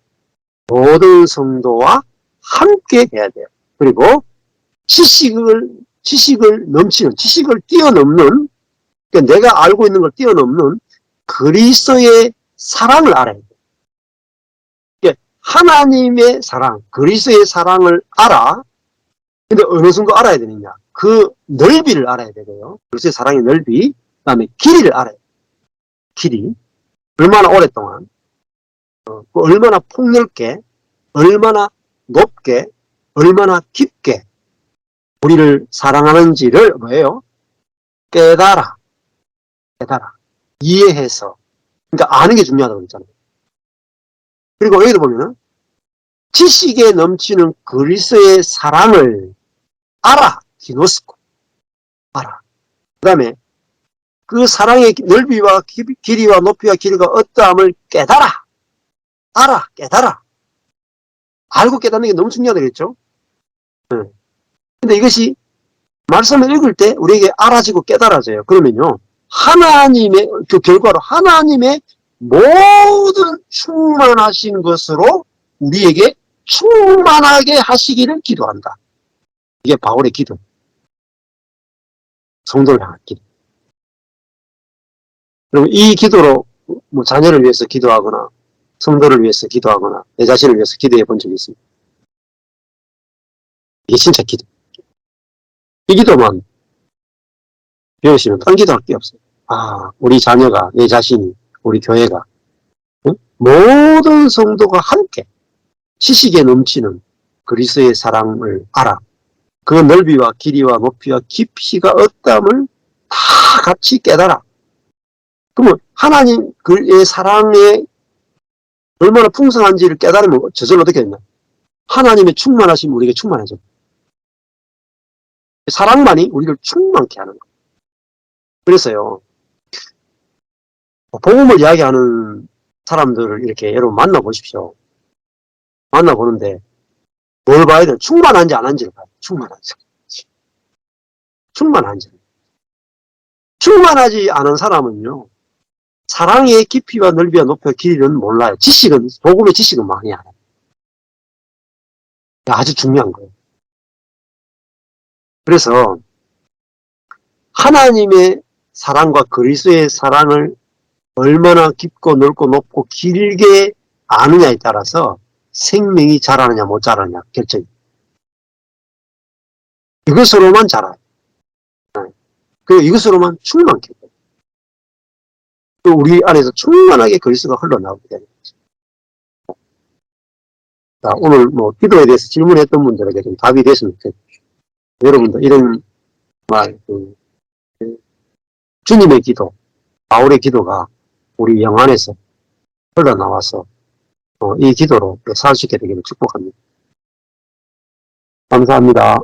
모든 성도와 함께 해야 돼요. 그리고 지식을 뛰어넘는 그러니까 내가 알고 있는 걸 뛰어넘는 그리스도의 사랑을 알아야 돼요. 그러니까 하나님의 사랑, 그리스도의 사랑을 알아. 근데 어느 정도 알아야 되느냐? 그 넓이를 알아야 되고요. 그리스도의 사랑의 넓이, 그 다음에 길이를 알아야 돼요. 길이. 얼마나 오랫동안, 얼마나 폭넓게, 얼마나 높게, 얼마나 깊게 우리를 사랑하는지를 뭐예요? 깨달아. 이해해서. 그러니까 아는 게 중요하다고 그랬잖아요. 그리고 여기도 보면은 지식에 넘치는 그리스도의 사랑을 알아. 기노스코. 알아. 그 다음에 그 사랑의 넓이와 길이와 높이와 길이가 어떠함을 깨달아. 깨달아. 알고 깨닫는 게 너무 중요하겠죠? 네. 근데 이것이 말씀을 읽을 때 우리에게 알아지고 깨달아져요. 그러면요, 하나님의, 그 결과로 하나님의 모든 충만하신 것으로 우리에게 충만하게 하시기를 기도한다. 이게 바울의 기도. 성도를 향한 기도. 그럼 이 기도로 뭐 자녀를 위해서 기도하거나 성도를 위해서 기도하거나 내 자신을 위해서 기도해 본 적이 있습니다. 이게 진짜 기도. 이 기도만 배우시면 딴 기도할 게 없어요. 아, 우리 자녀가, 내 자신이, 우리 교회가, 응? 모든 성도가 함께 지식에 넘치는 그리스도의 사랑을 알아. 그 넓이와 길이와 높이와 깊이가 어떠함을 다 같이 깨달아. 그러면 하나님 그의 사랑에 얼마나 풍성한지를 깨달으면 저절로 어떻게 됐나? 하나님의 충만하심이 우리에게 충만해져. 사랑만이 우리를 충만케 하는 거예요. 그래서요, 복음을 이야기하는 사람들을 이렇게 여러분 만나보십시오. 만나보는데 뭘 봐야 돼요? 충만한지 안 한지를 봐요. 충만한지. 충만한지. 충만하지 않은 사람은요, 사랑의 깊이와 넓이와 높이와 길이는 몰라요. 지식은, 복음의 지식은 많이 알아요. 아주 중요한 거예요. 그래서 하나님의 사랑과 그리스도의 사랑을 얼마나 깊고 넓고 높고 길게 아느냐에 따라서 생명이 자라느냐 못 자라느냐 결정이. 이것으로만 자라요. 그리고 이것으로만 충만케 돼요. 또 우리 안에서 충만하게 그리스도가 흘러나오게 되는 거죠. 자, 오늘 뭐 기도에 대해서 질문했던 분들에게 좀 답이 됐으면 좋겠어요. 여러분도 이런 말, 주님의 기도, 바울의 기도가 우리 영 안에서 흘러나와서 이 기도로 살 수 있게 되기를 축복합니다. 감사합니다.